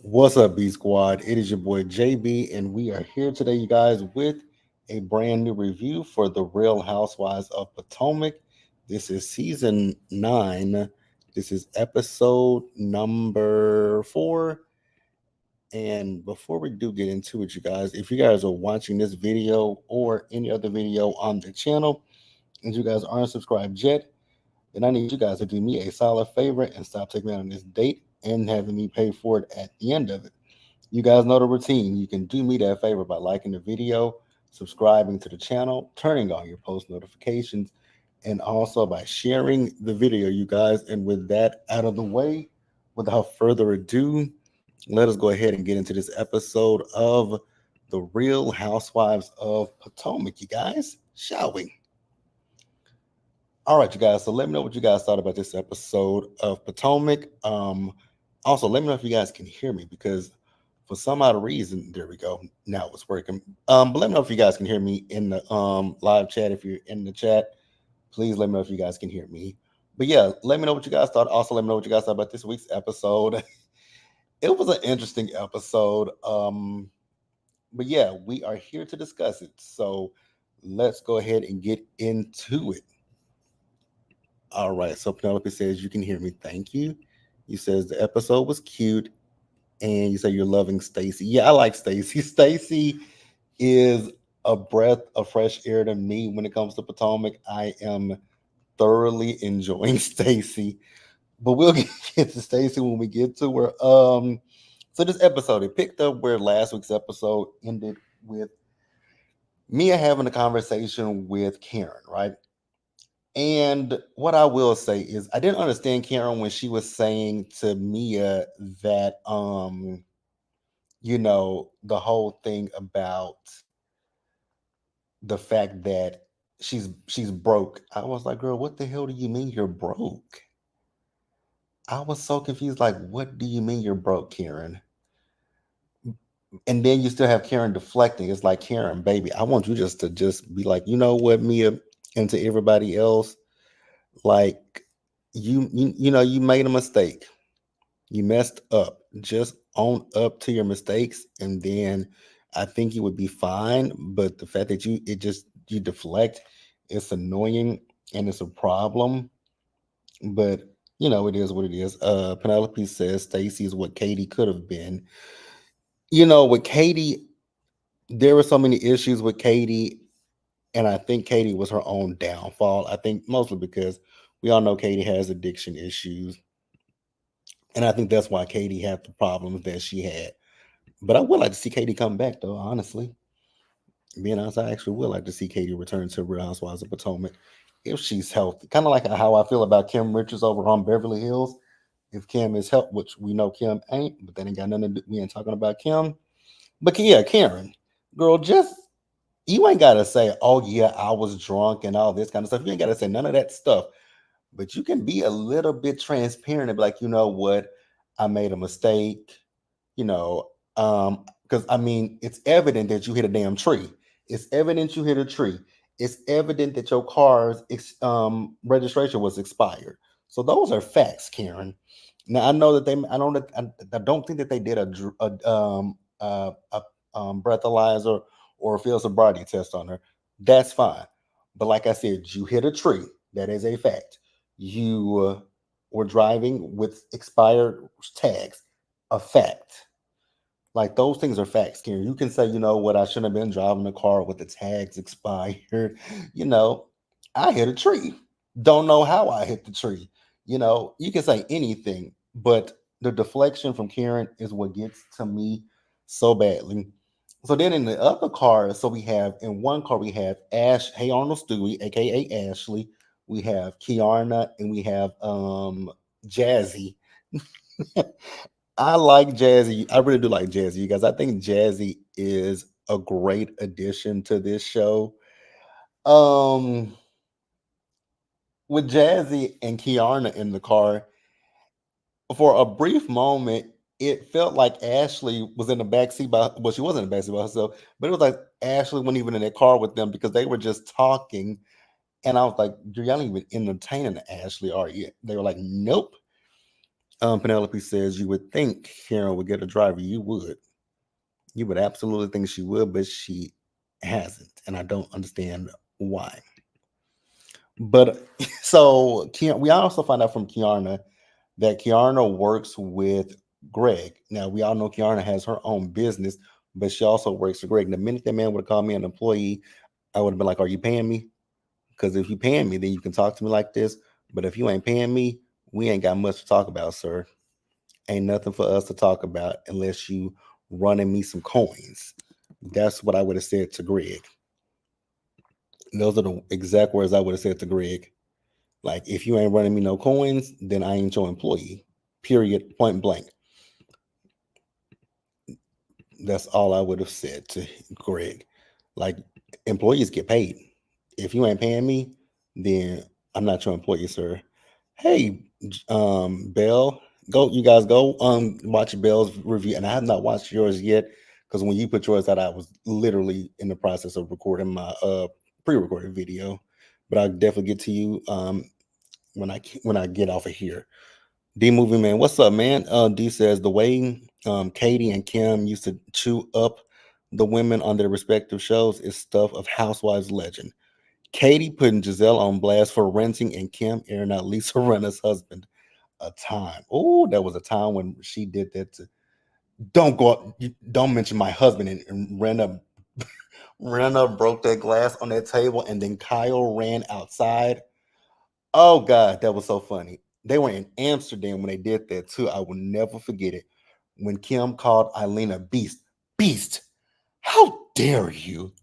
What's up, B Squad? It is your boy JB, and we are here today, you guys, with a brand new review for the Real Housewives of Potomac. This is season 9. This is episode number 4. And before we do get into it, you guys, if you guys are watching this video or any other video on the channel, and you guys aren't subscribed yet, then I need you guys to do me a solid favor and stop taking me on this date and having me pay for it at the end of it. You guys know the routine. You can do me that favor by liking the video, subscribing to the channel, turning on your post notifications, and also by sharing the video, you guys. And with that out of the way, without further ado, let us go ahead and get into this episode of The Real Housewives of Potomac, you guys, shall we? All right, you guys. So let me know what you guys thought about this episode of Potomac. Also, let me know if you guys can hear me because for some odd reason, there we go. Now it's working. But let me know if you guys can hear me in the live chat. If you're in the chat, please let me know if you guys can hear me. But yeah, let me know what you guys thought. Also, let me know what you guys thought about this week's episode. It was an interesting episode. But yeah, we are here to discuss it. So let's go ahead and get into it. All right. So Penelope says you can hear me. Thank you. You says the episode was cute, and you say you're loving Stacy. Yeah, I like Stacy. Stacy is a breath of fresh air to me when it comes to Potomac. I am thoroughly enjoying Stacy, but we'll get to Stacy when we get to her. So this episode it picked up where last week's episode ended with Mia having a conversation with Karen, right? And what I will say is I didn't understand Karen when she was saying to Mia that the whole thing about the fact that she's broke. I was like, girl, what the hell do you mean you're broke? I was so confused. Like, what do you mean you're broke, Karen? And then you still have Karen deflecting. It's like, Karen, baby, I want you just be like, you know what, Mia, and to everybody else, like you made a mistake. You messed up. Just own up to your mistakes, and then I think you would be fine. But the fact that you deflect, it's annoying and it's a problem. But it is what it is. Penelope says Stacy is what Katie could have been. With Katie, there were so many issues with Katie, and I think Katie was her own downfall. I think mostly because we all know Katie has addiction issues, and I think that's why Katie had the problems that she had. But I would like to see Katie come back, though. Honestly, being honest, I actually would like to see Katie return to Real Housewives of Potomac if she's healthy. Kind of like how I feel about Kim Richards over on Beverly Hills. If Kim is healthy, which we know Kim ain't, but that ain't got nothing to do. We ain't talking about Kim. But yeah, Karen, girl, just you ain't gotta say, "Oh yeah, I was drunk" and all this kind of stuff. You ain't gotta say none of that stuff. But you can be a little bit transparent and be like, you know what, I made a mistake. You know, because I mean, it's evident that you hit a damn tree. It's evident you hit a tree. It's evident that your car's registration was expired. So those are facts, Karen. Now I know that I don't think that they did a breathalyzer or a field sobriety test on her. That's fine. But like I said, you hit a tree. That is a fact. You were driving with expired tags. A fact. Like those things are facts, Karen. You can say, you know what, I shouldn't have been driving a car with the tags expired. You know, I hit a tree. Don't know how I hit the tree. You can say anything, but the deflection from Karen is what gets to me so badly. So then in the other car, so we have in one car we have Hey Arnold Stewie, aka Ashley. We have Kiarna and we have Jazzy. I like Jazzy. I really do like Jazzy, you guys. I think Jazzy is a great addition to this show. Um, with Jazzy and Kiarna in the car, for a brief moment, it felt like Ashley was in the backseat well, she wasn't in the backseat by herself, but it was like Ashley wasn't even in that car with them because they were just talking. And I was like, y'all ain't even entertaining Ashley, are you? They were like, nope. Penelope says you would think Karen would get a driver. You would absolutely think she would, but she hasn't, and I don't understand why. But so we also find out from Kiana that Kiana works with Greg. Now we all know Kiana has her own business, but she also works for Greg. The minute that man would have called me an employee, I would have been like, "Are you paying me? Because if you paying me, then you can talk to me like this. But if you ain't paying me, we ain't got much to talk about, sir. Ain't nothing for us to talk about unless you running me some coins." That's what I would have said to Greg. Those are the exact words I would have said to Greg. Like, if you ain't running me no coins, then I ain't your employee. Period. Point blank. That's all I would have said to Greg. Like, employees get paid. If you ain't paying me, then I'm not your employee, sir. Hey, Bell, go. You guys go watch Bell's review, and I have not watched yours yet because when you put yours out, I was literally in the process of recording my pre-recorded video. But I'll definitely get to you when I get off of here. D movie man, what's up, man? D says the way Katie and Kim used to chew up the women on their respective shows is stuff of Housewives legend. Katie putting Giselle on blast for renting and Kim airing out Lisa Renna's husband. A time. Oh, there was a time when she did that to don't go up, don't mention my husband, and Renna broke that glass on that table and then Kyle ran outside. Oh God, that was so funny. They were in Amsterdam when they did that too. I will never forget it. When Kim called Eileen a beast. Beast. How dare you?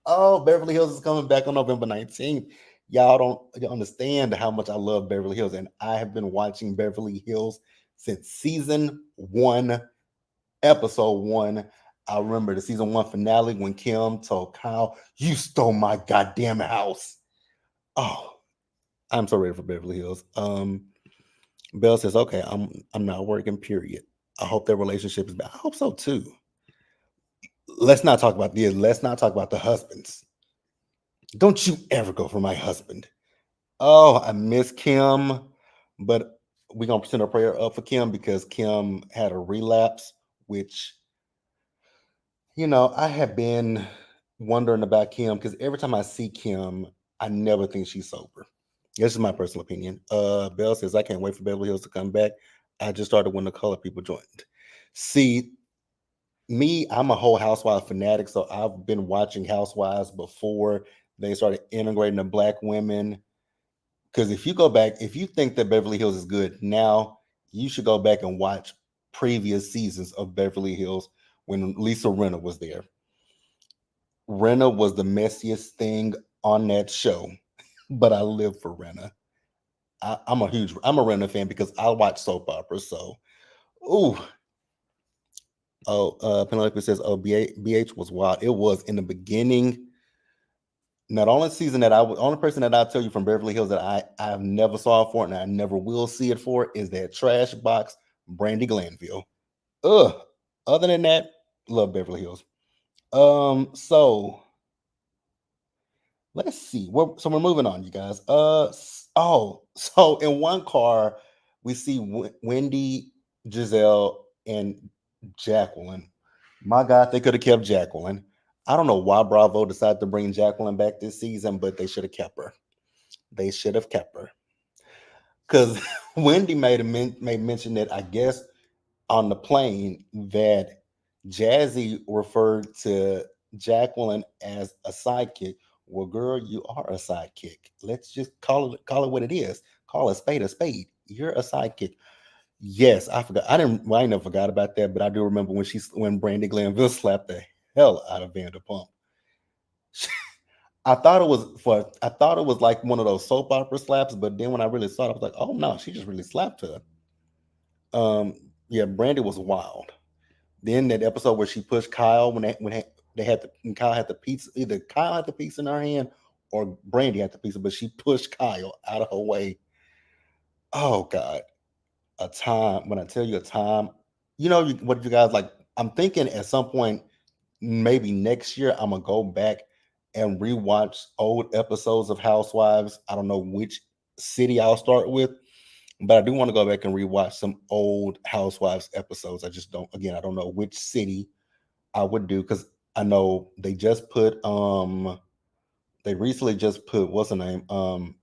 Oh, Beverly Hills is coming back on November 19th. Y'all don't understand how much I love Beverly Hills. And I have been watching Beverly Hills since season one, episode one. I remember the season one finale when Kim told Kyle, "You stole my goddamn house." Oh, I'm so ready for Beverly Hills. Bell says, "Okay, I'm not working. Period. I hope their relationship is bad. I hope so too. Let's not talk about the husbands. Don't you ever go for my husband. Oh, I miss Kim, but we're gonna present a prayer up for Kim because Kim had a relapse, which I have been wondering about Kim because every time I see Kim, I never think she's sober. This is my personal opinion. Bell says I can't wait for Beverly Hills to come back. I just started when the color people joined. See, me, I'm a whole Housewives fanatic, so I've been watching Housewives before they started integrating the black women. Because if you go back, if you think that Beverly Hills is good now, you should go back and watch previous seasons of Beverly Hills when Lisa Rinna was there. Rinna was the messiest thing on that show, but I live for Rinna. I'm a Rinna fan because I watch soap operas. So, ooh, oh, Penelope says, "Oh, BH was wild. It was in the beginning. Not only season that only person that I tell you from Beverly Hills that I've never saw it for and I never will see it for is that trash box Brandy Glanville. Ugh. Other than that, love Beverly Hills. So let's see. So we're moving on, you guys. So in one car we see Wendy, Giselle, and Jacqueline. My God, they could have kept Jacqueline. I don't know why Bravo decided to bring Jacqueline back this season, but they should have kept her. They should have kept her because Wendy made mention that I guess on the plane that Jazzy referred to Jacqueline as a sidekick. Well, girl, you are a sidekick. Let's just call it what it is. Call a spade a spade. You're a sidekick. Yes, I forgot. I ain't never forgot about that, but I do remember when Brandy Glanville slapped the hell out of Vanderpump. I thought it was like one of those soap opera slaps, but then when I really saw it, I was like, oh no, she just really slapped her. Yeah, Brandy was wild. Then that episode where she pushed Kyle they had when Kyle had the pizza, either Kyle had the pizza in her hand or Brandy had the pizza, but she pushed Kyle out of her way. Oh God, a time when I tell you a time, what you guys like. I'm thinking at some point, maybe next year, I'm gonna go back and rewatch old episodes of Housewives. I don't know which city I'll start with, But I do want to go back and rewatch some old Housewives episodes. I just don't. Again, I don't know which city I would do because I know they recently just put what's the name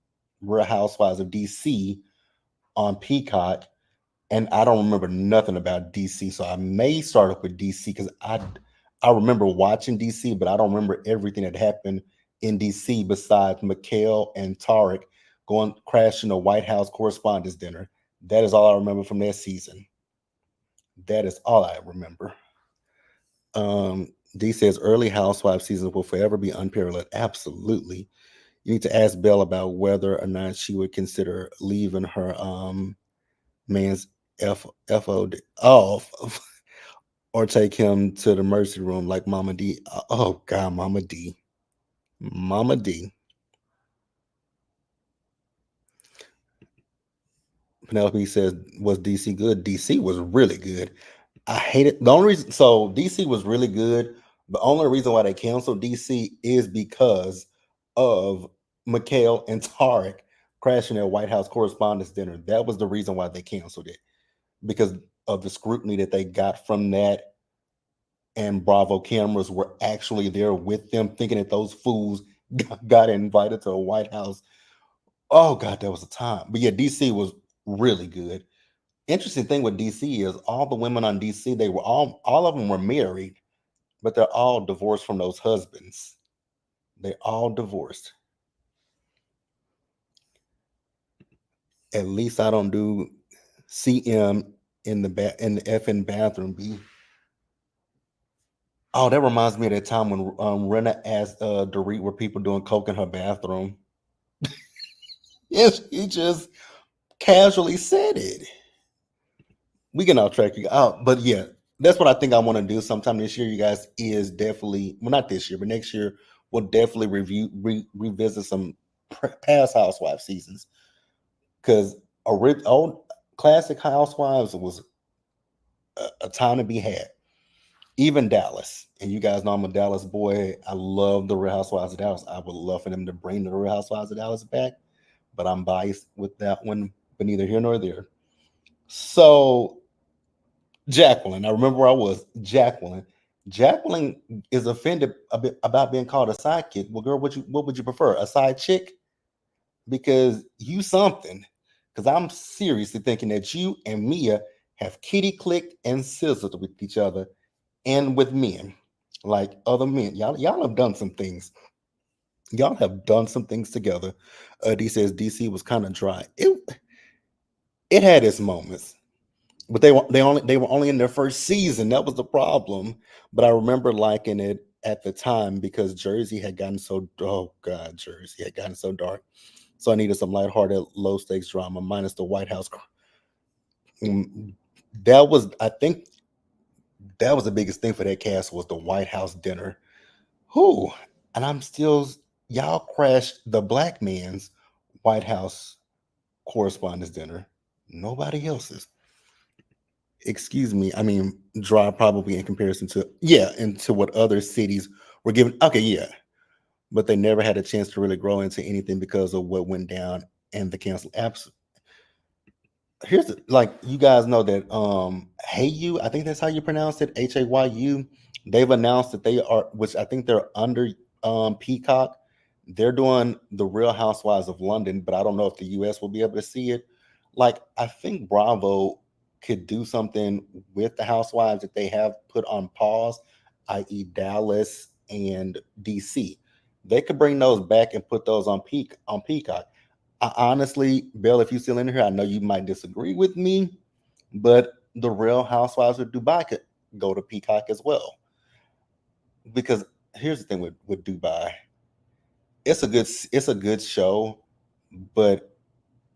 Real Housewives of DC on Peacock, and I don't remember nothing about DC, so I may start up with DC because I remember watching DC, but I don't remember everything that happened in DC besides Mikhail and Tarek going crashing the White House Correspondents' Dinner. That is all I remember from that season. That is all I remember. D says early Housewives seasons will forever be unparalleled. Absolutely. You need to ask Belle about whether or not she would consider leaving her man's FOD off or take him to the mercy room like Mama D. Oh God, Mama D. Mama D. Penelope says, was DC good? DC was really good. I hate it. The only reason, so DC was really good. The only reason why they canceled DC is because of Mikhail and Tarek crashing at White House Correspondents' Dinner. That was the reason why they canceled it, because of the scrutiny that they got from that. And Bravo cameras were actually there with them, thinking that those fools got invited to a White House. Oh God, that was a time. But yeah, DC was really good. Interesting thing with DC is all the women on DC, they were all of them were married, but they're all divorced from those husbands. They all divorced. At least I don't do CM in the effing bathroom. B. Oh, that reminds me of that time when Rena asked Dorit were people doing coke in her bathroom. Yes, he just casually said it. We can all track you out, but yeah, that's what I think I want to do sometime this year. You guys is definitely, well, not this year, but next year we'll definitely revisit some past Housewives seasons, because old classic Housewives was a time to be had. Even Dallas, and you guys know I'm a Dallas boy. I love the Real Housewives of Dallas. I would love for them to bring the Real Housewives of Dallas back, but I'm biased with that one. But neither here nor there. So Jacqueline, I remember where I was. Jacqueline. Jacqueline is offended a bit about being called a sidekick. Well, girl, what would you prefer? A side chick? Because you something. Because I'm seriously thinking that you and Mia have kitty clicked and sizzled with each other and with men. Like other men. Y'all have done some things. Y'all have done some things together. D says DC was kind of dry. It had its moments, but they were only in their first season. That was the problem. But I remember liking it at the time because Jersey had gotten so, oh God, Jersey had gotten so dark. So I needed some lighthearted, low stakes drama minus the White House. Mm, That was, I think, that was the biggest thing for that cast was the White House dinner. Who? And I'm still, y'all crashed the black man's White House correspondence dinner. Nobody else's. Excuse me, I mean, dry probably in comparison to, yeah, and to what other cities were given. Okay, yeah, but they never had a chance to really grow into anything because of what went down and the cancel apps. Here's the, like, you guys know that Hey You, I think that's how you pronounce it, Hayu. They've announced that they are, which I think they're under Peacock. They're doing the Real Housewives of London, but I don't know if the US will be able to see it. Like, I think Bravo could do something with the Housewives that they have put on pause, i.e. Dallas and DC. They could bring those back and put those on Peacock. I honestly, Bill, if you're still in here, I know you might disagree with me, but the Real Housewives of Dubai could go to Peacock as well. Because here's the thing with Dubai, it's a good show, but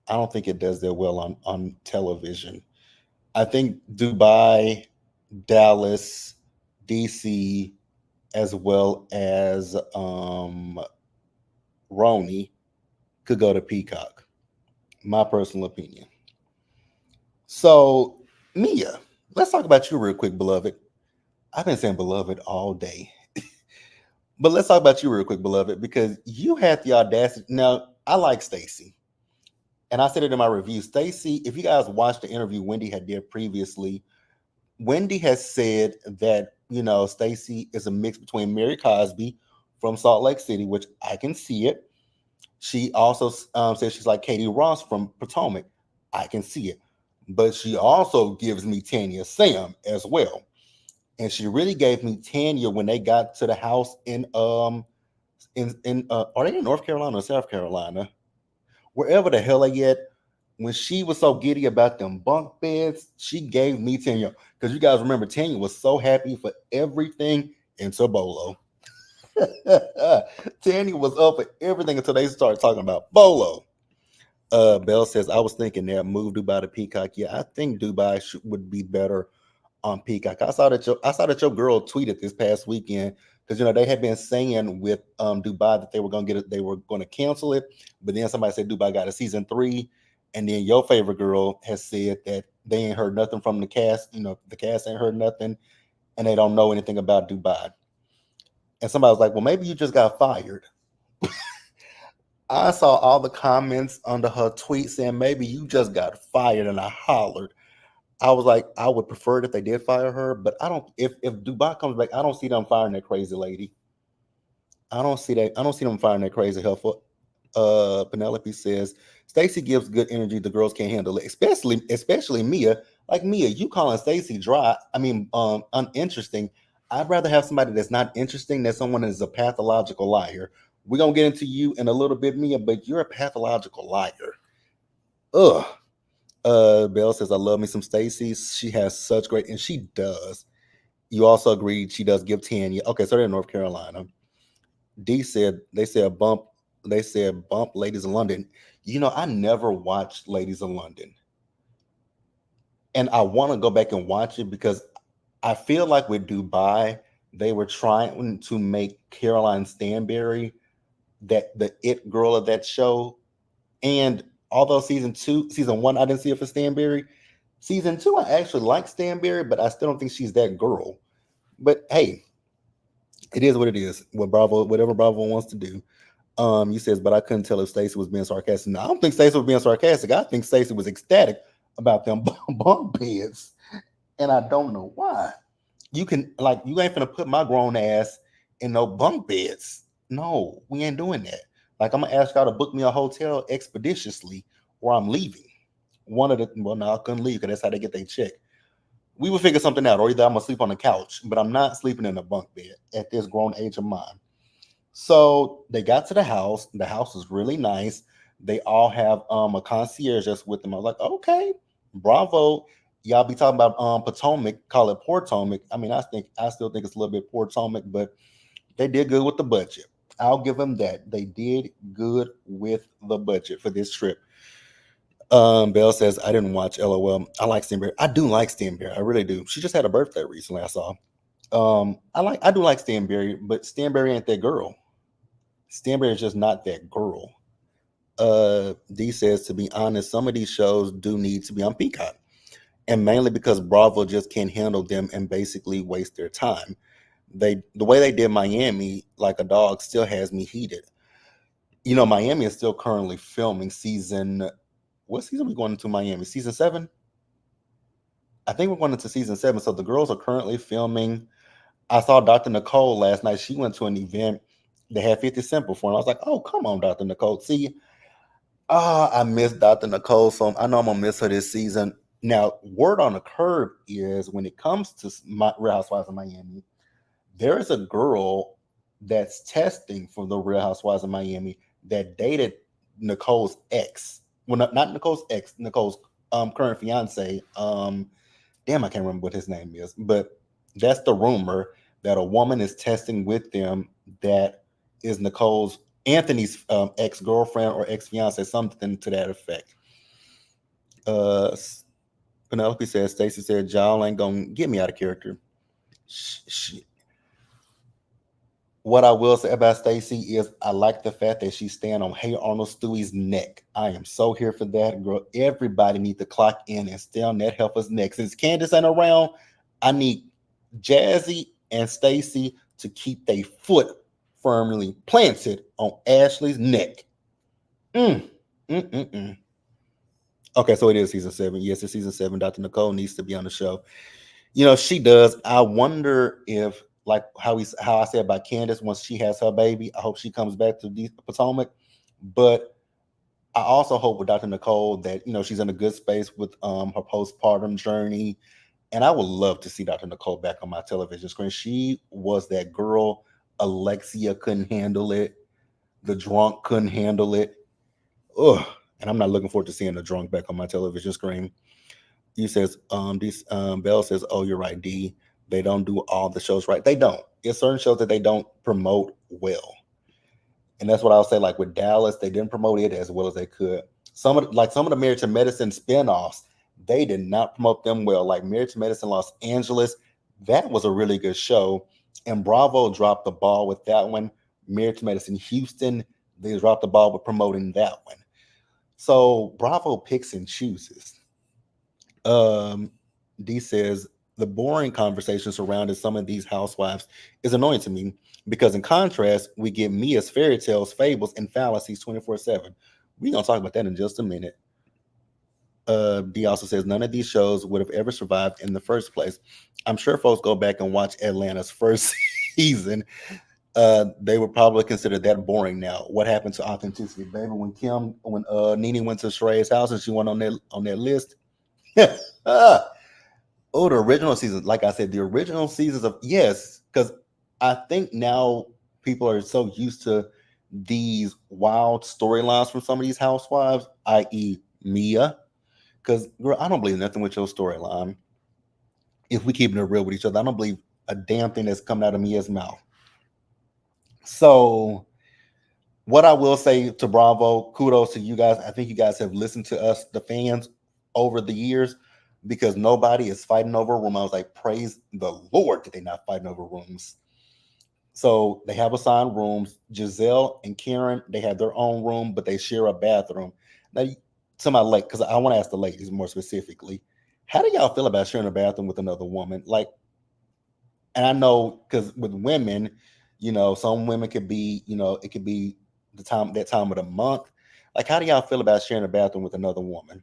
I don't think it does that well on television. I think Dubai, Dallas, DC, as well as Roni could go to Peacock. My personal opinion. So, Mia, let's talk about you real quick, beloved. I've been saying beloved all day, but let's talk about you real quick, beloved, because you had the audacity. Now, I like Stacy. And I said it in my review. Stacey, if you guys watched the interview Wendy had did previously, Wendy has said that, Stacey is a mix between Mary Cosby from Salt Lake City, which I can see it. She also says she's like Katie Ross from Potomac. I can see it. But she also gives me Tanya Sam as well. And she really gave me Tanya when they got to the house in are they in North Carolina or South Carolina? Wherever the hell they at, when she was so giddy about them bunk beds, she gave me Tanya. Because you guys remember, Tanya was so happy for everything in Bolo. Tanya was up for everything until they started talking about Bolo. Bell says, I was thinking that move Dubai to Peacock. Yeah, I think Dubai would be better on Peacock. I saw that your girl tweeted this past weekend because they had been saying with Dubai that they were gonna they were gonna cancel it, but then somebody said Dubai got a season 3, and then your favorite girl has said that they ain't heard nothing from the cast. The cast ain't heard nothing, and they don't know anything about Dubai. And somebody was like, "Well, maybe you just got fired." I saw all the comments under her tweet saying maybe you just got fired, and I hollered. I was like, I would prefer it if they did fire her, but I don't. If Dubai comes back, I don't see them firing that crazy lady. I don't see that. I don't see them firing that crazy helpful. Penelope says Stacy gives good energy. The girls can't handle it, especially Mia. Like Mia, you calling Stacy dry? I mean, uninteresting. I'd rather have somebody that's not interesting than someone that is a pathological liar. We're gonna get into you in a little bit, Mia, but you're a pathological liar. Ugh. Belle says, I love me some Stacy. She has such great, and she does. You also agreed she does give Tanya. Okay, so they're in North Carolina. D said, they said bump Ladies in London. I never watched Ladies in London. And I want to go back and watch it because I feel like with Dubai, they were trying to make Caroline Stanberry that the it girl of that show. And although season 1, I didn't see it for Stanberry. Season 2, I actually like Stanberry, but I still don't think she's that girl. But hey, it is what it is. Whatever Bravo wants to do. You says, but I couldn't tell if Stacey was being sarcastic. No, I don't think Stacey was being sarcastic. I think Stacey was ecstatic about them bunk beds, and I don't know why. You ain't finna put my grown ass in no bunk beds. No, we ain't doing that. Like I'm gonna ask y'all to book me a hotel expeditiously, or I'm leaving. No, I couldn't leave because that's how they get their check. We will figure something out, or either I'm gonna sleep on the couch, but I'm not sleeping in a bunk bed at this grown age of mine. So they got to the house. The house is really nice. They all have a concierge just with them. I was like, okay, bravo. Y'all be talking about Potomac, call it Potomac. I mean, I still think it's a little bit Potomac, but they did good with the budget. I'll give them that. They did good with the budget for this trip. Belle says, I didn't watch LOL. I like Stanberry. I do like Stanberry. I really do. She just had a birthday recently, I saw. I do like Stanberry, but Stanberry ain't that girl. Stanberry is just not that girl. D says, to be honest, some of these shows do need to be on Peacock, and mainly because Bravo just can't handle them and basically waste their time. The way they did Miami, like a dog, still has me heated. Miami is still currently filming season. What season are we going into Miami? Season 7? I think we're going into season 7. So the girls are currently filming. I saw Dr. Nicole last night. She went to an event. They had 50 Cent before, and I was like, "Oh, come on, Dr. Nicole." See, I miss Dr. Nicole, so I know I'm gonna miss her this season. Now, word on the curb is when it comes to Real Housewives of Miami, there is a girl that's testing for the Real Housewives of Miami that dated Nicole's ex. Well, not Nicole's ex, Nicole's current fiance. Damn, I can't remember what his name is, but that's the rumor that a woman is testing with them that is Nicole's Anthony's ex girlfriend or ex fiance, something to that effect. Uh, Penelope says, Stacey said, y'all ain't gonna get me out of character. What I will say about Stacey is I like the fact that she's staying on Hey Arnold Stewie's neck. I am so here for that, girl. Everybody needs to clock in and stay on that helper's neck. Since Candace ain't around, I need Jazzy and Stacey to keep their foot firmly planted on Ashley's neck. Mm, mm, mm, mm. Okay, so it is season 7. Yes, it's season 7. Dr. Nicole needs to be on the show. She does. I wonder if, like how I said about Candace, once she has her baby, I hope she comes back to Potomac. But I also hope with Dr. Nicole that she's in a good space with her postpartum journey, and I would love to see Dr. Nicole back on my television screen. She was that girl. Alexia couldn't handle it. The drunk couldn't handle it. Ugh. And I'm not looking forward to seeing the drunk back on my television screen. You says this Bell says, "Oh, you're right, D. They don't do all the shows right. They don't. It's certain shows that they don't promote well, and that's what I'll say. Like with Dallas, they didn't promote it as well as they could. Some of the Married to Medicine spinoffs, they did not promote them well. Like Married to Medicine Los Angeles, that was a really good show, and Bravo dropped the ball with that one. Married to Medicine Houston, they dropped the ball with promoting that one. So Bravo picks and chooses. Um, D says the boring conversation surrounding some of these housewives is annoying to me because, in contrast, we get Mia's fairy tales, fables, and fallacies 24/7. We're gonna talk about that in just a minute. D also says none of these shows would have ever survived in the first place. I'm sure folks go back and watch Atlanta's first season. They would probably consider that boring now. What happened to authenticity, baby? When Nene went to Sheray's house and she went on that list. Ah, oh, the original seasons. Like I said, the original seasons of yes, because I think now people are so used to these wild storylines from some of these housewives, i.e., Mia. Because girl, I don't believe nothing with your storyline. If we keeping it real with each other, I don't believe a damn thing that's coming out of Mia's mouth. So what I will say to Bravo, kudos to you guys. I think you guys have listened to us, the fans, over the years because nobody is fighting over a room. I was like, praise the Lord that they're not fighting over rooms. So they have assigned rooms. Giselle and Karen, they have their own room, but they share a bathroom. Now, to my late, because I want to ask the ladies more specifically, how do y'all feel about sharing a bathroom with another woman? Like, and I know because with women, some women could be, it could be that time of the month. Like, how do y'all feel about sharing a bathroom with another woman?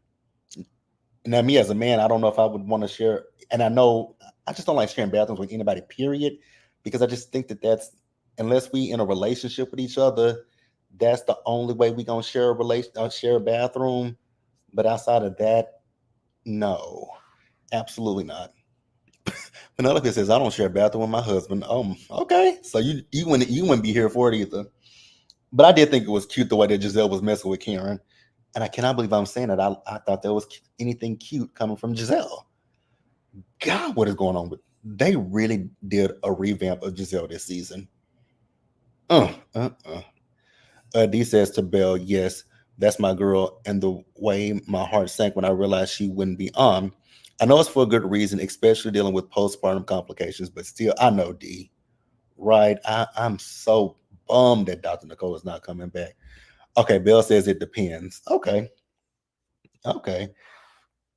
Now, me as a man, I don't know if I would want to share. And I know I just don't like sharing bathrooms with anybody, period, because I just think that that's unless we in a relationship with each other, that's the only way we gonna share a share a bathroom. But outside of that, no, absolutely not. Penelope says I don't share a bathroom with my husband. Okay, so you wouldn't be here for it either. But I did think it was cute the way that Giselle was messing with Karen. And I cannot believe I'm saying that. I thought there was anything cute coming from Giselle. God, what is going on with? They really did a revamp of Giselle this season. Uh, uh, uh. D says to Belle, yes, that's my girl. And the way my heart sank when I realized she wouldn't be on. I know it's for a good reason, especially dealing with postpartum complications, but still, I know D. Right? I'm so bummed that Dr. Nicole is not coming back. Okay, Belle says it depends. Okay, okay.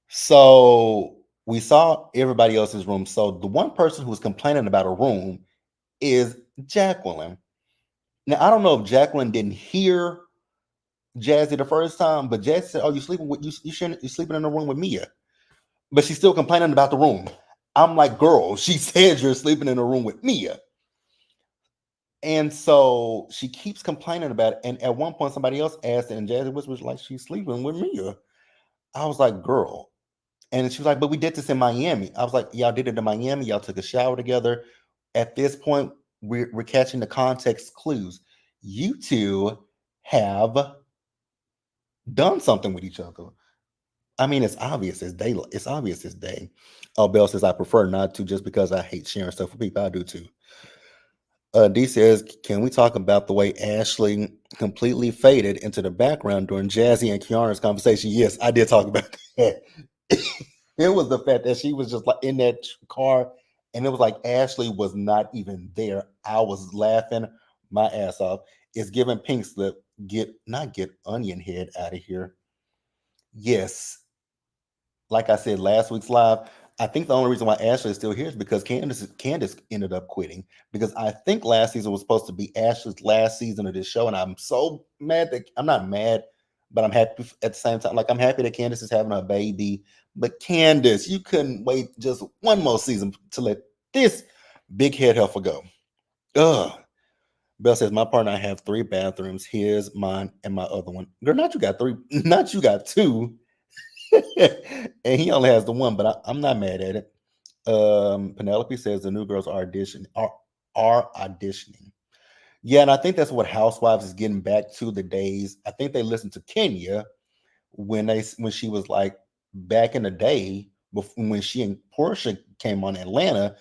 So we saw everybody else's room. So the one person who's complaining about a room is Jacqueline. Now I don't know if Jacqueline didn't hear Jazzy the first time, but Jazzy said, "Oh, you sleeping with you sleeping in a room with Mia," but she's still complaining about the room. I'm like, girl, she said you're sleeping in a room with Mia, and so she keeps complaining about it. And at one point, somebody else asked, and Jazzy was like, "She's sleeping with Mia." I was like, girl. And she was like, but we did this in Miami. I was like, y'all did it in Miami. Y'all took a shower together. At this point, we're catching the context clues. You two have done something with each other. I mean, it's obvious as day. It's obvious as day. Oh, Bell says I prefer not to just because I hate sharing stuff with people. I do too. D says, can we talk about the way Ashley completely faded into the background during Jazzy and Kiara's conversation? Yes, I did talk about that. It was the fact that she was just like in that car, and it was like Ashley was not even there. I was laughing my ass off. It's giving pink slip. Get onion head out of here. Yes, like I said last week's live, I think the only reason why Ashley is still here is because Candace ended up quitting. Because I think last season was supposed to be Ashley's last season of this show, and I'm so mad that I'm not mad. but I'm happy at the same time. Like I'm happy that Candace is having a baby. But Candace, you couldn't wait just one more season to let this big head heifer go. Ugh. Bell says my partner and I have three bathrooms, his, mine, and my other one. Girl, not you got three, not you got two. And he only has the one, but I'm not mad at it. Penelope says the new girls are auditioning. Yeah, and I think that's what Housewives is getting back to the days. I think they listened to Kenya when she was like back in the day when she and Portia came on Atlanta.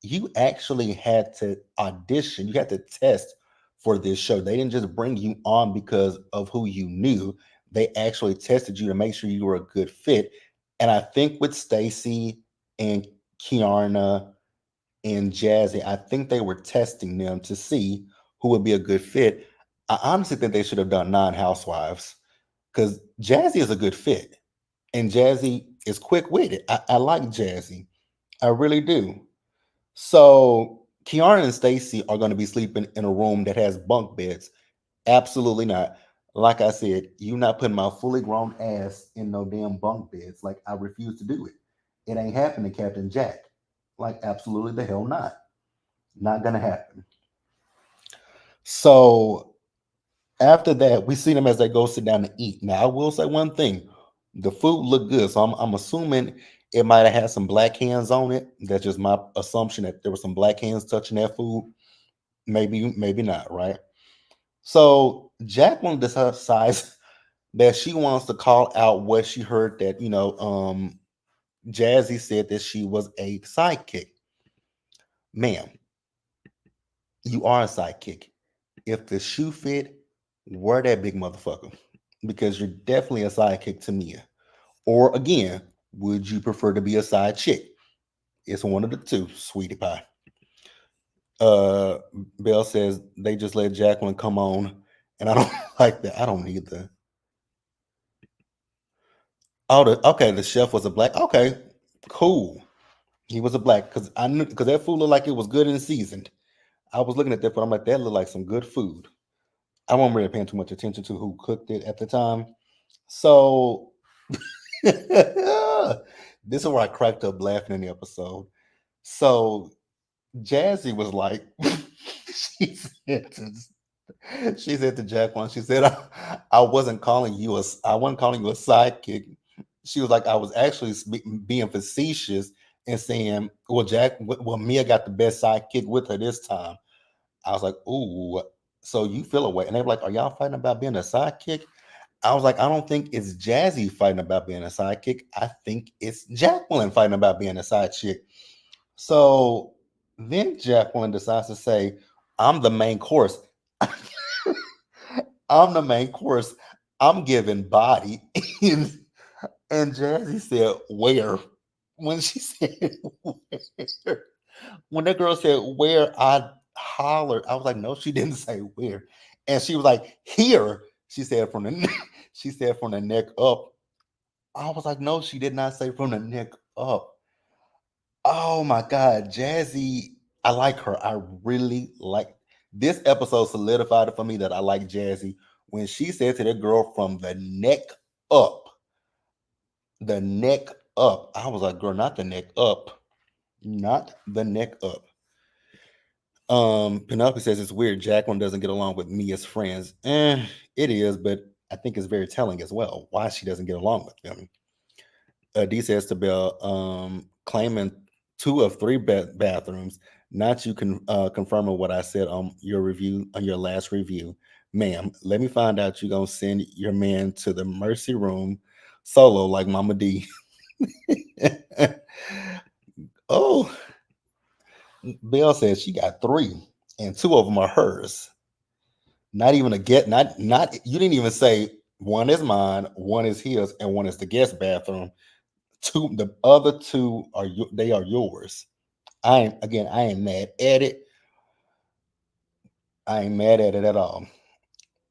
You actually had to audition. You had to test for this show. They didn't just bring you on because of who you knew. They actually tested you to make sure you were a good fit. And I think with Stacy and Kiarna and Jazzy, I think they were testing them to see who would be a good fit. I honestly think they should have done non-housewives because Jazzy is a good fit. And Jazzy is quick witted. I like Jazzy. I really do. So Kiara and Stacy are going to be sleeping in a room that has bunk beds. Absolutely not. Like I said, you not putting my fully grown ass in no damn bunk beds. Like I refuse to do it. It ain't happening, Captain Jack. Like absolutely the hell not. Not gonna happen. So after that, we see them as they go sit down to eat. Now I will say one thing: the food looked good, so I'm assuming it might have had some black hands on it. That's just my assumption that there were some black hands touching that food. Maybe, maybe not, right? So Jacqueline decides that she wants to call out what she heard that Jazzy said that she was a sidekick. Ma'am, you are a sidekick. If the shoe fit, wear that big motherfucker because you're definitely a sidekick to Mia. Or again, would you prefer to be a side chick? It's one of the two, sweetie pie. Uh, Belle says they just let Jacqueline come on, and I don't like that. I don't need the. Oh, okay. The chef was a black. Okay, cool. He was a black because I knew because that food looked like it was good and seasoned. I was looking at that food. I'm like, that looked like some good food. I wasn't really paying too much attention to who cooked it at the time. So this is where I cracked up laughing in the episode. So Jazzy was like, she said to, she said to Jacqueline, she said, I wasn't calling you I wasn't calling you a sidekick. She was like, I was actually being facetious and saying, well, Mia got the best sidekick with her this time. I was like, ooh, so you feel away. And they were like, are y'all fighting about being a sidekick? I was like, I don't think it's Jazzy fighting about being a sidekick. I think it's Jacqueline fighting about being a side chick. So then Jacqueline decides to say, I'm the main course. I'm the main course. I'm giving body. And Jazzy said, where? When she said, where? When that girl said, where, I hollered. I was like, no, she didn't say where. And she was like, here. She said, from the she said, from the neck up. I was like, no, she did not say from the neck up. Oh my God, Jazzy, I like her. I really like this episode solidified it for me that I like Jazzy when she said to that girl from up, the neck up. I was like, girl, not the neck up, not the neck up. Penelope says it's weird. Jacqueline doesn't get along with me as friends. It is, but I think it's very telling as well why she doesn't get along with them. D says to Bell, claiming two of three bathrooms. Not you can confirming what I said on your review on your last review, ma'am. Let me find out you gonna send your man to the mercy room solo like Mama D. Oh, Bell says she got three, and two of them are hers. Not even a get. Not you didn't even say one is mine, one is his, and one is the guest bathroom. Two, the other two are they are yours. I ain't mad at it. I ain't mad at it at all.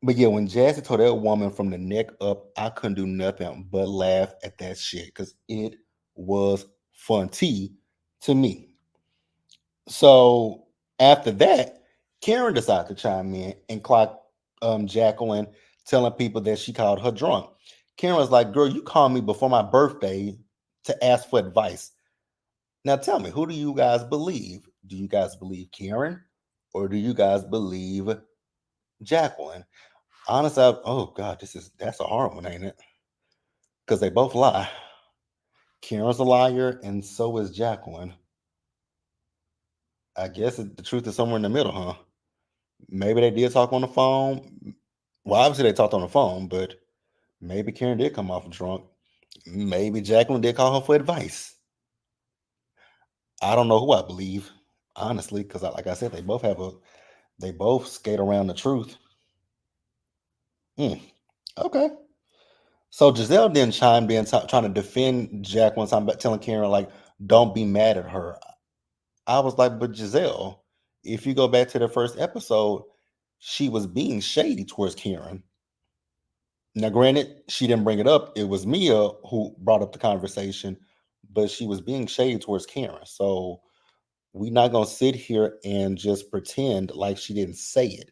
But yeah, when Jazzy told that woman from the neck up, I couldn't do nothing but laugh at that shit because it was fun tea to me. So after that, Karen decided to chime in and clock Jacqueline telling people that she called her drunk. Karen was like, "Girl, you called me before my birthday to ask for advice. Now tell me, who do you guys believe? Do you guys believe Karen or do you guys believe Jacqueline?" Honestly, oh God, that's a hard one, ain't it? Because they both lie. Karen's a liar, and so is Jacqueline. I guess the truth is somewhere in the middle, huh? Maybe they did talk on the phone. Well, obviously they talked on the phone, but maybe Karen did come off drunk. Maybe Jacqueline did call her for advice. I don't know who I believe, honestly, because like I said, they both skate around the truth. Hmm. Okay. So Giselle then chimed in, trying to defend Jacqueline, time about telling Karen like, "Don't be mad at her." I was like, "But Giselle, if you go back to the first episode, she was being shady towards Karen." Now, granted, she didn't bring it up. It was Mia who brought up the conversation, but she was being shady towards Karen. So we're not gonna sit here and just pretend like she didn't say it.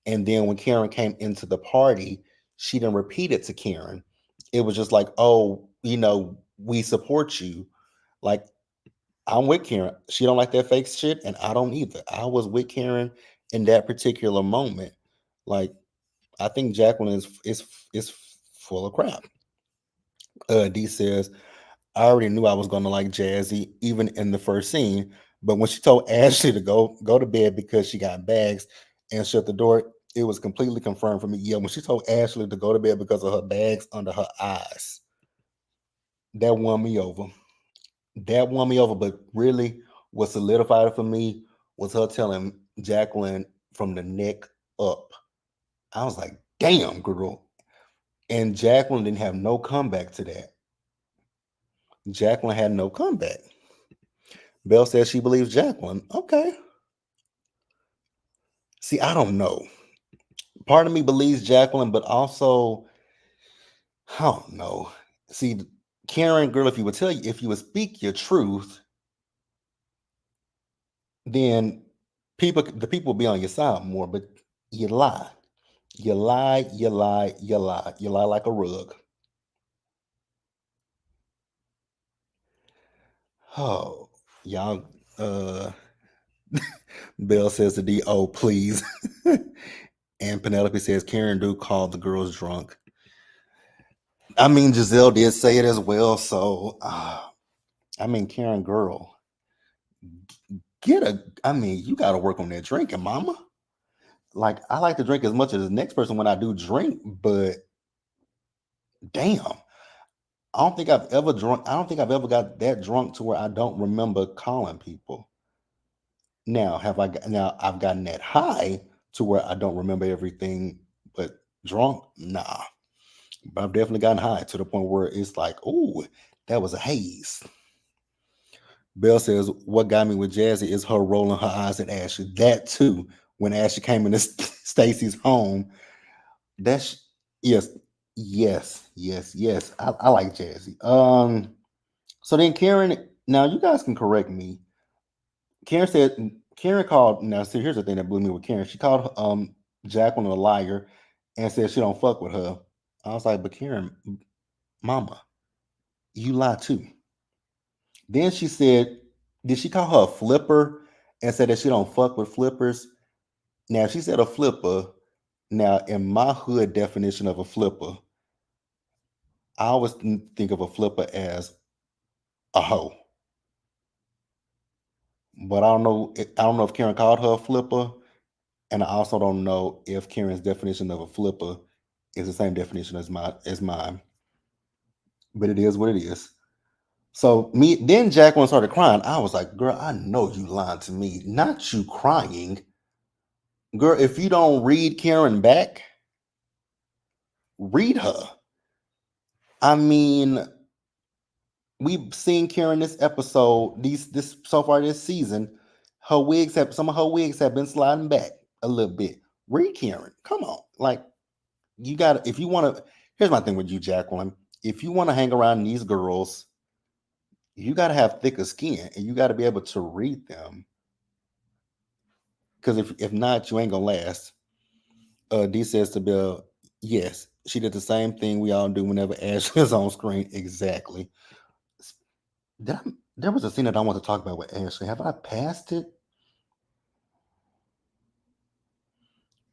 And then when Karen came into the party, she didn't repeat it to Karen. It was just like, "Oh, we support you." Like, I'm with Karen. She don't like that fake shit, and I don't either. I was with Karen in that particular moment. Like, I think Jacqueline is full of crap. D says, "I already knew I was gonna like Jazzy even in the first scene, but when she told Ashley to go to bed because she got bags and shut the door, it was completely confirmed for me." Yeah, when she told Ashley to go to bed because of her bags under her eyes, that won me over. That won me over. But really, what solidified it for me was her telling Jacqueline from the neck up. I was like, "Damn, girl." And Jacqueline didn't have no comeback to that. Jacqueline had no comeback. Belle says she believes Jacqueline. Okay. See, I don't know. Part of me believes Jacqueline, but also, I don't know. See, Karen, girl, if you would speak your truth, then the people will be on your side more. But you lie. You lie, you lie, you lie. You lie like a rug. Oh, y'all. Uh, Belle says to D, "Oh, please." And Penelope says, "Karen do call the girls drunk." I mean, Giselle did say it as well. So, I mean, Karen, girl, I mean, you got to work on that drinking, mama. Like, I like to drink as much as the next person when I do drink, but damn, I don't think I've ever got that drunk to where I don't remember calling people. Now, I've gotten that high to where I don't remember everything, but drunk, nah. But I've definitely gotten high to the point where it's like, "Oh, that was a haze." Belle says, "What got me with Jazzy is her rolling her eyes at Ashley. That too, when Ashley came into Stacy's home. That's yes, yes. I like Jazzy. So then Karen, now you guys can correct me. Karen said Karen called. Now, see, here's the thing that blew me with Karen. She called Jacqueline a liar and said she don't fuck with her. I was like, "But Karen, mama, you lie too." Then she said, did she call her a flipper and said that she don't fuck with flippers? Now, if she said a flipper, now in my hood definition of a flipper, I always think of a flipper as a hoe. But I don't know if Karen called her a flipper, and I also don't know if Karen's definition of a flipper is the same definition as mine. But it is what it is. So then Jacqueline started crying. I was like, "Girl, I know you lying to me. Not you crying. Girl, if you don't read Karen back, read her." I mean, we've seen Karen this episode, this so far this season. Some of her wigs have been sliding back a little bit. Read Karen. Come on. Like, you gotta, if you wanna, here's my thing with you, Jacqueline. If you wanna hang around these girls, you gotta have thicker skin and you gotta be able to read them. Because if not, you ain't gonna last. D says to Bill, Yes, she did the same thing we all do whenever Ashley is on screen. Exactly. Did I, there was a scene that I want to talk about with Ashley. Have I passed it?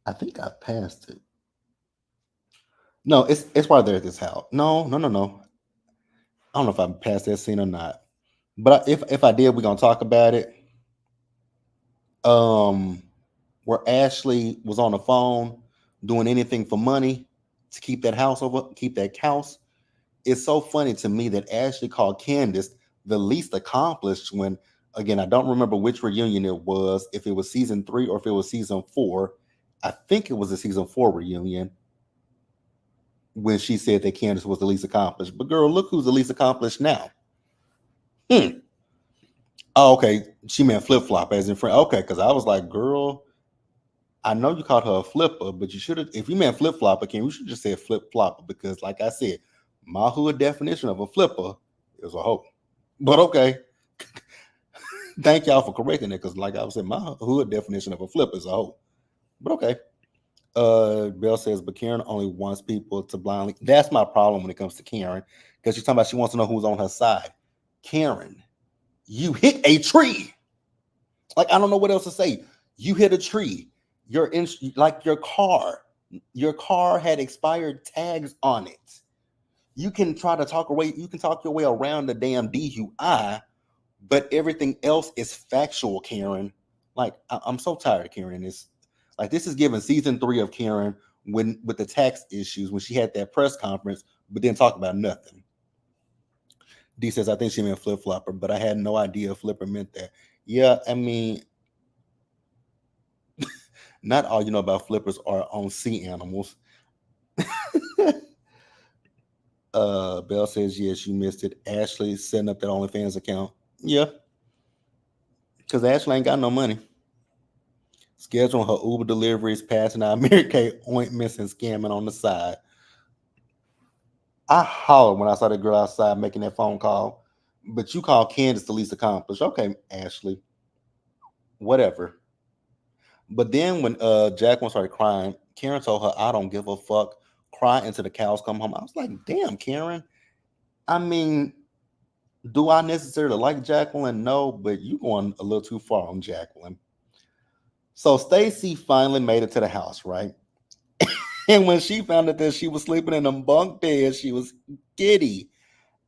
I think I passed it. No, it's right there at this house. No, no, no, no. I don't know if I passed that scene or not. But if I did, we're gonna talk about it. Um, where Ashley was on the phone doing anything for money to keep that house over, keep that house. It's so funny to me that Ashley called Candace the least accomplished when, again, I don't remember which reunion it was, if it was season 3 or if it was season 4. I think it was a season 4 reunion when she said that Candace was the least accomplished. But girl, look who's the least accomplished now. Hmm. Oh, okay. She meant flip flop as in friend. Okay, because I was like, girl, I know you called her a flipper, but you should have, if you meant flip flopper, Kim, you should just say flip flopper because, like I said, my hood definition of a flipper is a hoe. But okay, thank y'all for correcting it because, like I was saying, my hood definition of a flipper is a hoe. But okay. Bill says, but Karen only wants people to blindly. That's my problem when it comes to Karen because she's talking about she wants to know who's on her side. Karen, you hit a tree. Like I don't know what else to say. You hit a tree. You're in like your car had expired tags on it. You can try to talk away, you can talk your way around the damn DUI, but everything else is factual, Karen. Like I'm so tired of Karen. This like this is given season 3 of Karen when with the tax issues when she had that press conference, but didn't talk about nothing. D says I think she meant flip flopper, but I had no idea flipper meant that. Yeah, I mean, not all you know about flippers are on sea animals. Bell says yes, you missed it. Ashley setting up that OnlyFans account. Yeah, because Ashley ain't got no money. Scheduling her Uber deliveries, passing out Mary Kay ointments, and scamming on the side. I hollered when I saw that girl outside making that phone call. But you call Candace the least accomplished. Okay, Ashley, whatever. But then when Jacqueline started crying, Karen told her, I don't give a fuck. Cry until the cows come home. I was like, damn, Karen. I mean, do I necessarily like Jacqueline? No, but you going a little too far on Jacqueline. So Stacy finally made it to the house, right? And when she found out that she was sleeping in a bunk bed, she was giddy.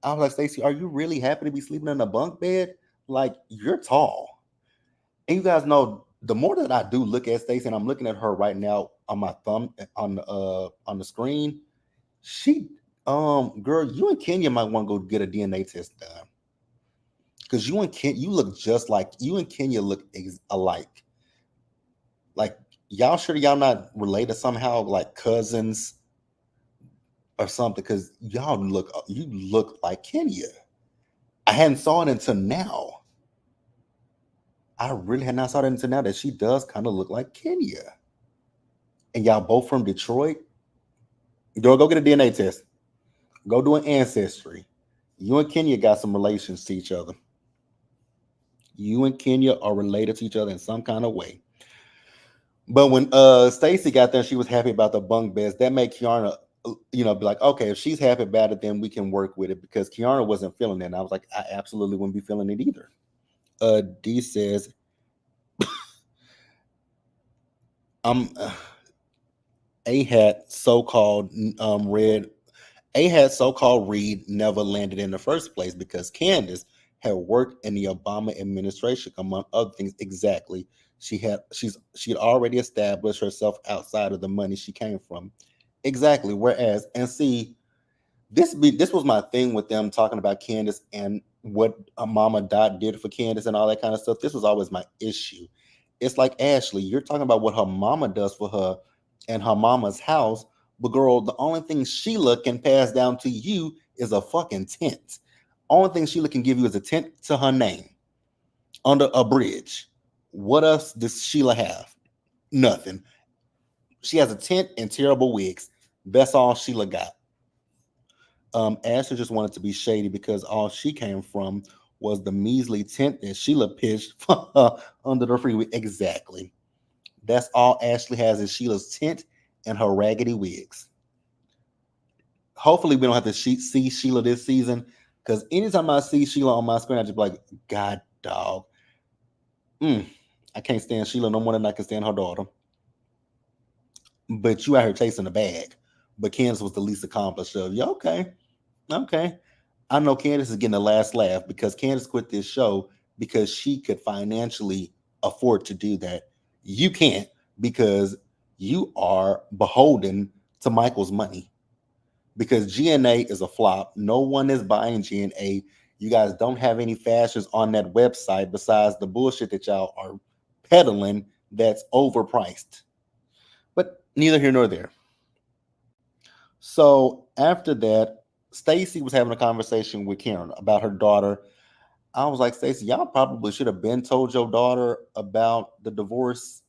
I was like, Stacy, are you really happy to be sleeping in a bunk bed? Like, you're tall. And you guys know the more that I do look at Stacy, and I'm looking at her right now on my thumb on the screen, she girl, you and Kenya might want to go get a DNA test done. Because you and Ken, you look just like you and Kenya look alike. Like y'all sure y'all not related somehow, like cousins or something? Because you look like Kenya. I hadn't saw it until now. I really had not saw it until now that she does kind of look like Kenya. And y'all both from Detroit. Go get a DNA test. Go do an ancestry. You and Kenya got some relations to each other. You and Kenya are related to each other in some kind of way. But when Stacy got there, she was happy about the bunk beds. That made Kiana, be like, okay, if she's happy about it, then we can work with it because Kiana wasn't feeling it. And I was like, I absolutely wouldn't be feeling it either. D says, I'm A hat so-called red. A hat so-called Reed never landed in the first place because Candace had worked in the Obama administration, among other things. Exactly. She had already established herself outside of the money she came from. Exactly. Whereas, and see, this was my thing with them talking about Candace and what Mama Dot did for Candace and all that kind of stuff. This was always my issue. It's like Ashley, you're talking about what her mama does for her and her mama's house, but girl, the only thing Sheila can pass down to you is a fucking tent. Only thing Sheila can give you is a tent to her name under a bridge. What else does Sheila have? Nothing. She has a tent and terrible wigs. That's all Sheila got. Ashley just wanted to be shady because all she came from was the measly tent that Sheila pitched under the freeway. Exactly. That's all Ashley has is Sheila's tent and her raggedy wigs. Hopefully, we don't have to see Sheila this season because anytime I see Sheila on my screen, I just be like, God, dog, mm, I can't stand Sheila no more than I can stand her daughter. But you out here chasing the bag. But Candace was the least accomplished of you. Okay, okay. I know Candace is getting the last laugh because Candace quit this show because she could financially afford to do that. You can't because you are beholden to Michael's money. Because GNA is a flop. No one is buying GNA. You guys don't have any fashions on that website besides the bullshit that y'all are peddling that's overpriced. But neither here nor there. So after that, Stacy was having a conversation with Karen about her daughter. I was like, Stacy, y'all probably should have been told your daughter about the divorce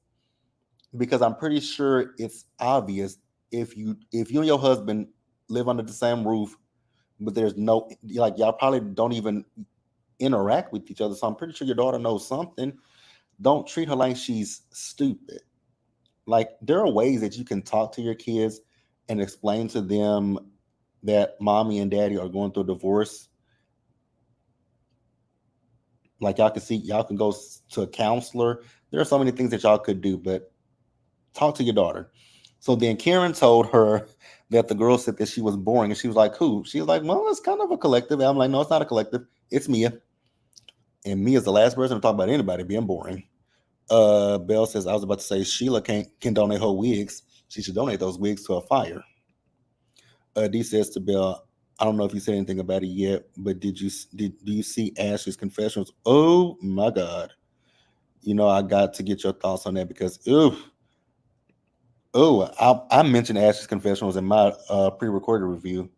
because I'm pretty sure it's obvious if you and your husband live under the same roof, but there's no like y'all probably don't even interact with each other. So I'm pretty sure your daughter knows something. Don't treat her like she's stupid. Like there are ways that you can talk to your kids and explain to them that mommy and daddy are going through a divorce. Like y'all can go to a counselor. There are so many things that y'all could do, but talk to your daughter. So then Karen told her that the girl said that she was boring, and she was like, "Who?" She was like, "Well, it's kind of a collective." And I'm like, "No, it's not a collective. It's Mia, and Mia's the last person to talk about anybody being boring." Belle says, "I was about to say Sheila can donate her wigs. She should donate those wigs to a fire." D says to Belle, "I don't know if you said anything about it yet, but do you see Ashley's confessions?" Oh my God! You know I got to get your thoughts on that because I mentioned Ashley's confessionals in my pre-recorded review.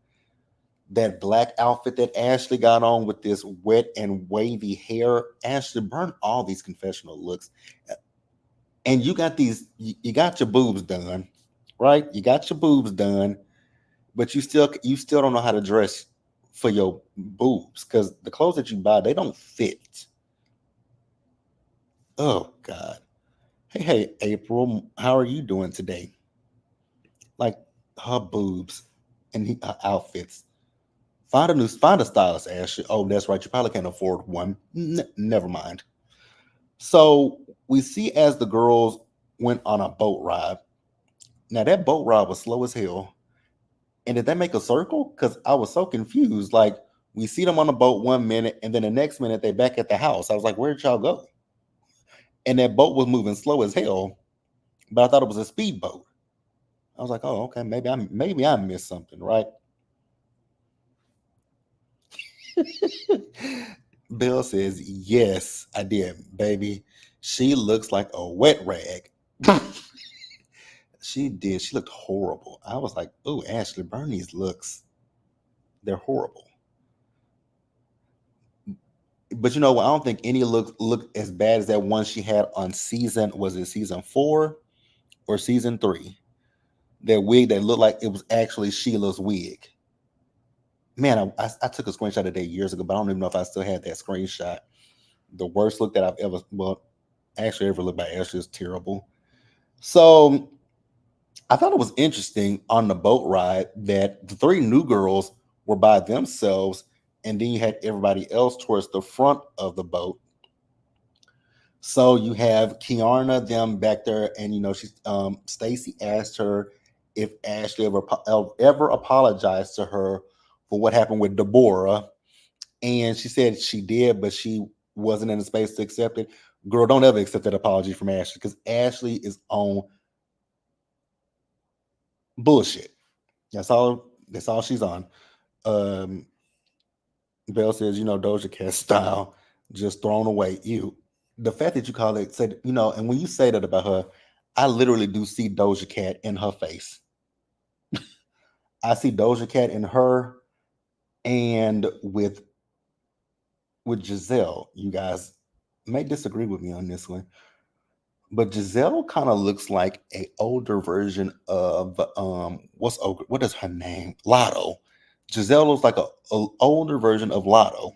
That black outfit that Ashley got on with this wet and wavy hair. Ashley burned all these confessional looks, and you got you got your boobs done, right? You got your boobs done, but you still don't know how to dress for your boobs because the clothes that you buy they don't fit. Oh God! Hey, April, how are you doing today? Like her boobs and her outfits. Find a stylist, Ashley. Oh, that's right. You probably can't afford one. Never mind. So we see as the girls went on a boat ride. Now that boat ride was slow as hell. And did they make a circle? Because I was so confused. Like we see them on a boat 1 minute, and then the next minute they back at the house. I was like, "Where'd y'all go?" And that boat was moving slow as hell, but I thought it was a speedboat. I was like, "Oh, okay, maybe I missed something, right?" Bill says, "Yes, I did, baby. She looks like a wet rag." She did. She looked horrible. I was like, "Oh, Ashley Bernie's looks, they're horrible." But you know what? I don't think any look as bad as that one she had on season 4 or season 3? That wig that looked like it was actually Sheila's wig. Man, I took a screenshot of that years ago, but I don't even know if I still had that screenshot. The worst look that I've actually ever looked by Ashley is terrible. So I thought it was interesting on the boat ride that the three new girls were by themselves, and then you had everybody else towards the front of the boat. So you have Kiarna them back there, and she's Stacy asked her if Ashley ever apologized to her for what happened with Deborah, and she said she did, but she wasn't in the space to accept it. Girl, don't ever accept that apology from Ashley because Ashley is on bullshit. That's all. That's all she's on. Um, Belle says, Doja Cat style, just thrown away. You, the fact that you call it said, and when you say that about her, I literally do see Doja Cat in her face. I see Doja Cat in her and with Giselle. You guys may disagree with me on this one, but Giselle kind of looks like a older version of what is her name? Lotto. Giselle looks like a older version of Lotto.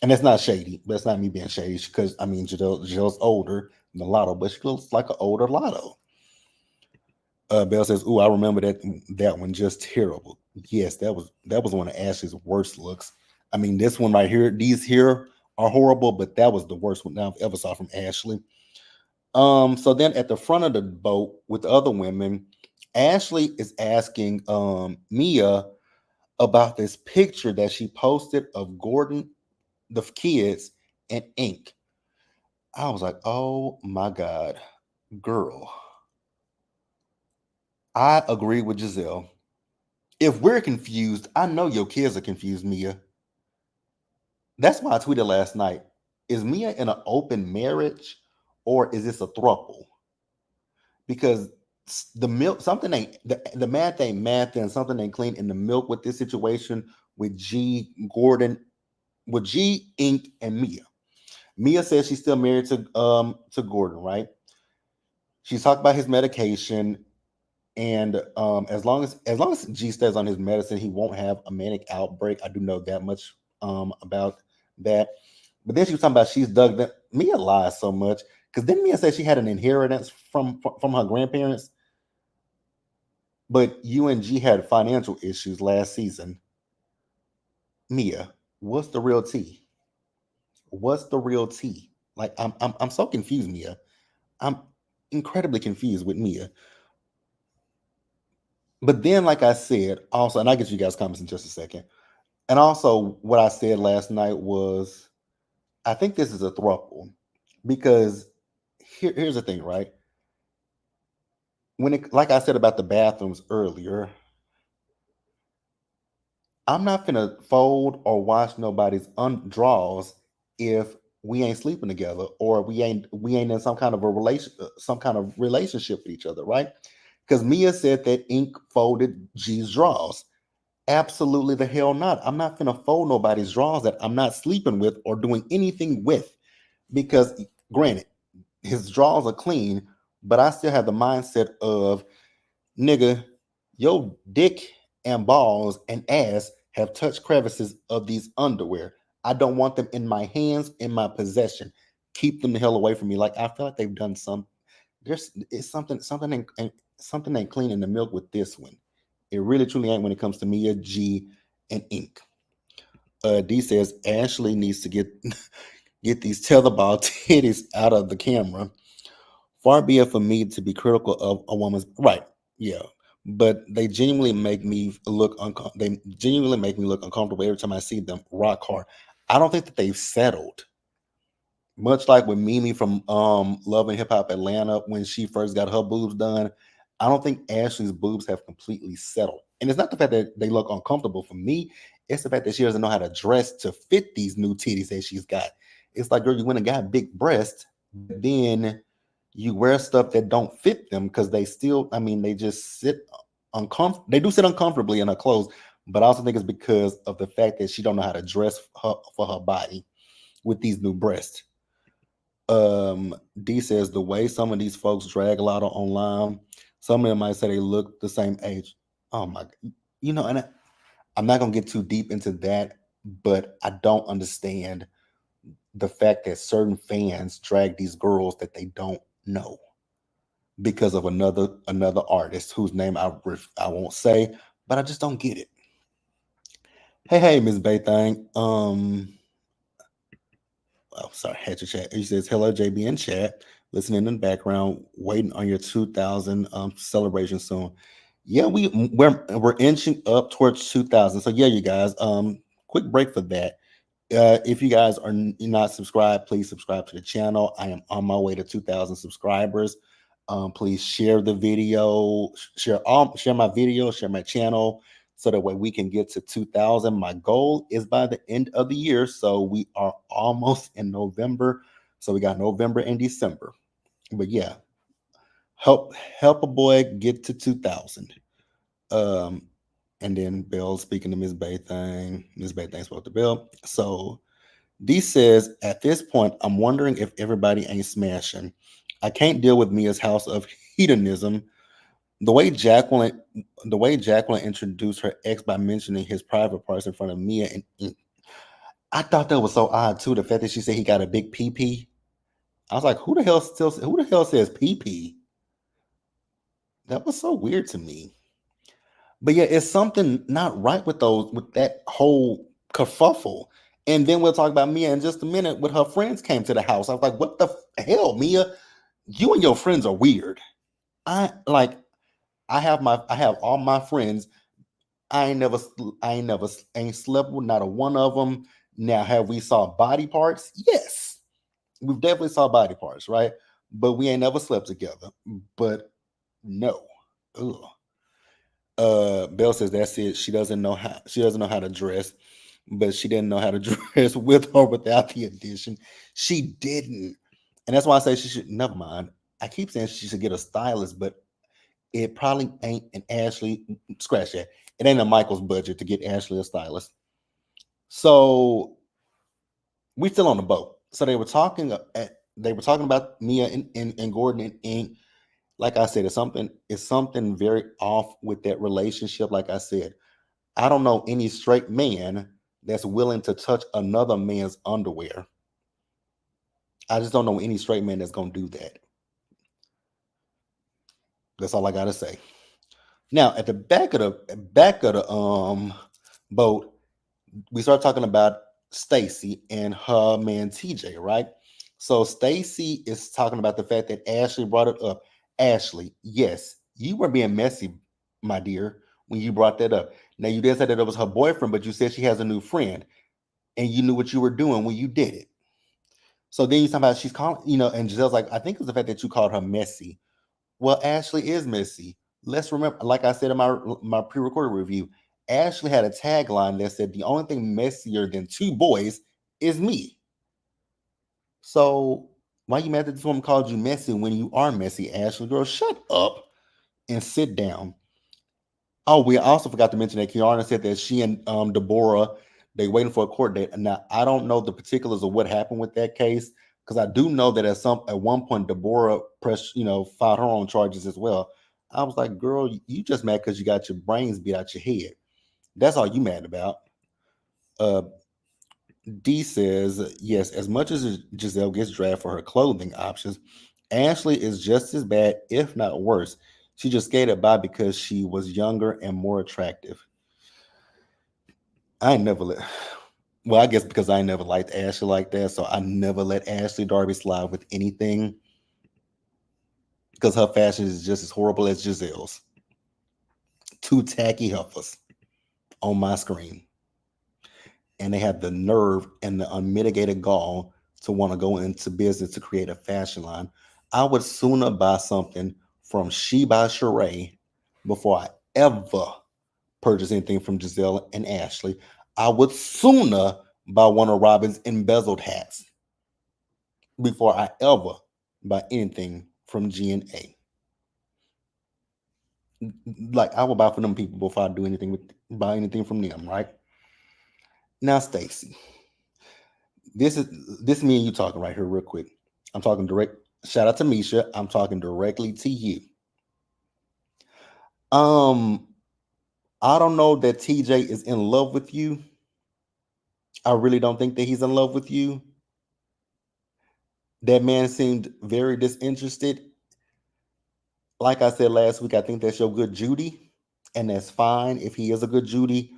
And that's not shady. That's not me being shady because I mean Giselle's older than Lotto, but she looks like an older Lotto. Belle says, "Ooh, I remember that one just terrible." Yes, that was one of Ashley's worst looks. I mean, this one right here, these here are horrible, but that was the worst one I've ever saw from Ashley. So then at the front of the boat with the other women, Ashley is asking Mia about this picture that she posted of Gordon, the kids, and Ink. I was like, oh my God, girl. I agree with Giselle. If we're confused, I know your kids are confused, Mia. That's why I tweeted last night. Is Mia in an open marriage or is this a throuple? Because the milk, something ain't, the math ain't math and something ain't clean in the milk with this situation with Gordon, with Ink, and Mia. Mia says she's still married to Gordon, right? She's talked about his medication, and as long as G stays on his medicine, he won't have a manic outbreak. I do know that much about that. But then she was talking about she's dug that. Mia lies so much because then Mia said she had an inheritance from her grandparents, but UNG had financial issues last season. Mia, what's the real tea? What's the real tea? Like I'm so confused, Mia. I'm incredibly confused with Mia. But then, like I said, also, and I'll get you guys comments in just a second. And also, what I said last night was, I think this is a throuple because here's the thing, right? When it, like I said about the bathrooms earlier, I'm not gonna fold or wash nobody's draws if we ain't sleeping together or we ain't in some kind of relationship with each other, right? Because Mia said that Ink folded G's drawers. Absolutely the hell not. I'm not gonna fold nobody's drawers that I'm not sleeping with or doing anything with. Because granted, his drawers are clean, but I still have the mindset of nigga, your dick and balls and ass have touched crevices of these underwear. I don't want them in my hands, in my possession. Keep them the hell away from me. Like I feel like they've done some. There's it's something ain't clean in the milk with this one. It really truly ain't when it comes to Mia G and Ink. D says Ashley needs to get these tetherball titties out of the camera. Far be it for me to be critical of a woman's right. Yeah, but they genuinely make me they genuinely make me look uncomfortable every time I see them rock hard. I don't think that they've settled. Much like with Mimi from Love and Hip Hop Atlanta when she first got her boobs done, I don't think Ashley's boobs have completely settled. And it's not the fact that they look uncomfortable for me, it's the fact that she doesn't know how to dress to fit these new titties that she's got. It's like, girl, you went and got big breasts, but then you wear stuff that don't fit them because they still, I mean, they just sit uncomfortable. They do sit uncomfortably in her clothes, but I also think it's because of the fact that she don't know how to dress for her body with these new breasts. D says the way some of these folks drag a lot online, some of them might say they look the same age. Oh my, and I'm not gonna get too deep into that, but I don't understand the fact that certain fans drag these girls that they don't know because of another artist whose name I won't say, but I just don't get it. Hey, Miss Baythang. Oh, sorry, had to chat. He says, "Hello, JB in chat. Listening in the background, waiting on your 2000 celebration soon." Yeah, we're inching up towards 2000. So yeah, you guys. Quick break for that. If you guys are not subscribed, please subscribe to the channel. I am on my way to 2,000 subscribers. Please share the video, share my video, share my channel, so that way we can get to 2,000. My goal is by the end of the year, so we are almost in November. So we got November and December. But yeah, help a boy get to 2,000. Um, and then Bill speaking to Miss Bay thing. Miss Bay thanks about the bill. So D says, at this point, I'm wondering if everybody ain't smashing. I can't deal with Mia's house of hedonism. The way Jacqueline, the way Jacqueline introduced her ex by mentioning his private parts in front of Mia, and I thought that was so odd too. The fact that she said he got a big PP. I was like, who the hell says PP? That was so weird to me. But yeah, it's something not right with that whole kerfuffle. And then we'll talk about Mia in just a minute. With her friends came to the house, I was like, "What the hell, Mia? You and your friends are weird." I like. I have all my friends. I ain't never ain't slept with not a one of them. Now, have we saw body parts? Yes, we've definitely saw body parts, right? But we ain't never slept together. But no. Ugh. Belle says that's it. She doesn't know how to dress, but she didn't know how to dress with or without the addition. She didn't. And that's why I say she should never mind. I keep saying she should get a stylist, but it probably ain't an Ashley scratch that. It ain't a Michael's budget to get Ashley a stylist. So we still on the boat. So they were talking about Mia and Gordon and Ink. Like I said, it's something very off with that relationship. Like I said, I don't know any straight man that's willing to touch another man's underwear. I just don't know any straight man that's gonna do that. That's all I gotta say. Now, at the back of the boat, we start talking about Stacy and her man TJ, right? So Stacy is talking about the fact that Ashley brought it up. Ashley, yes, you were being messy, my dear, when you brought that up. Now you did say that it was her boyfriend, but you said she has a new friend, and you knew what you were doing when you did it. So then you talk about she's calling, and Giselle's like, I think it was the fact that you called her messy. Well, Ashley is messy. Let's remember, like I said in my pre-recorded review, Ashley had a tagline that said the only thing messier than two boys is me. So why you mad that this woman called you messy when you are messy, Ashley? Girl, shut up and sit down. Oh, we also forgot to mention that Kiana said that she and Deborah they waiting for a court date. Now I don't know the particulars of what happened with that case because I do know that at one point Deborah pressed filed her own charges as well. I was like, girl, you just mad because you got your brains beat out your head. That's all you mad about. Uh, D says yes. As much as Giselle gets dragged for her clothing options, Ashley is just as bad, if not worse. She just skated by because she was younger and more attractive. I never let. Well, I guess because I never liked Ashley like that, so I never let Ashley Darby slide with anything because her fashion is just as horrible as Giselle's. Two tacky heifers on my screen, and they have the nerve and the unmitigated gall to want to go into business to create a fashion line. I would sooner buy something from She by Sheree before I ever purchase anything from Giselle and Ashley. I would sooner buy one of Robin's embezzled hats before I ever buy anything from G and A. Like I will buy for them people before I do anything with buy anything from them, right? Now, Stacy, this is this me and you talking right here, real quick. I'm talking direct. Shout out to Misha. I'm talking directly to you. Um, I don't know that TJ is in love with you. I really don't think that he's in love with you. That man seemed very disinterested. Like I said last week, I think that's your good Judy, and that's fine if he is a good Judy.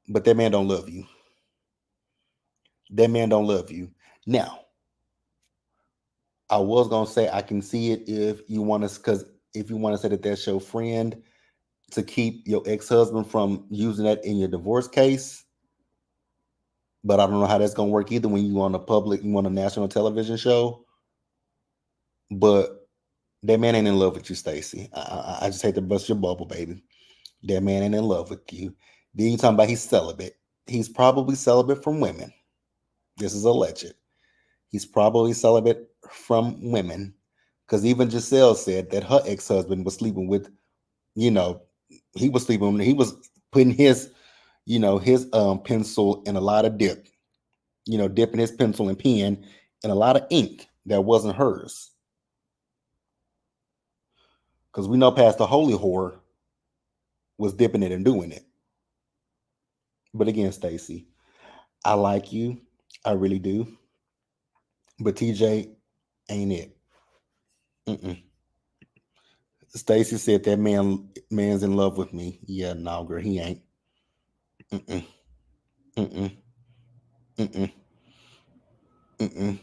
But that man don't love you. That man don't love you. Now, I was gonna say I can see it if you want to, because if you want to say that that's your friend to keep your ex husband from using that in your divorce case. But I don't know how that's gonna work either when you on a national television show. But that man ain't in love with you, Stacy. I just hate to bust your bubble, baby. That man ain't in love with you. Then you talking about he's celibate. He's probably celibate from women. This is alleged. He's probably celibate from women. Because even Giselle said that her ex-husband was sleeping with, you know, he was putting his pencil in a lot of dip, dipping his pencil and pen in a lot of ink that wasn't hers. Because we know past the holy whore was dipping it and doing it. But again, Stacy, I like you. I really do. But TJ ain't it. Mm-mm. Stacy said that man's in love with me. Yeah, no, girl, he ain't. Mm-mm, mm-mm, mm-mm, mm-mm.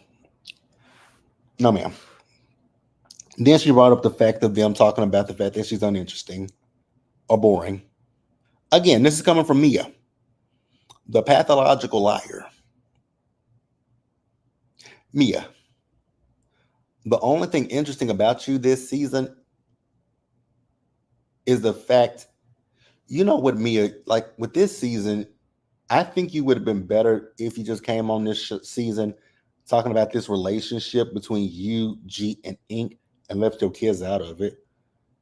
No, ma'am. Then she brought up the fact of them talking about the fact that she's uninteresting or boring. Again, this is coming from Mia, the pathological liar. Mia, the only thing interesting about you this season is the fact, you know what, Mia, like with this season, I think you would have been better if you just came on this season talking about this relationship between you, G, and Ink and left your kids out of it.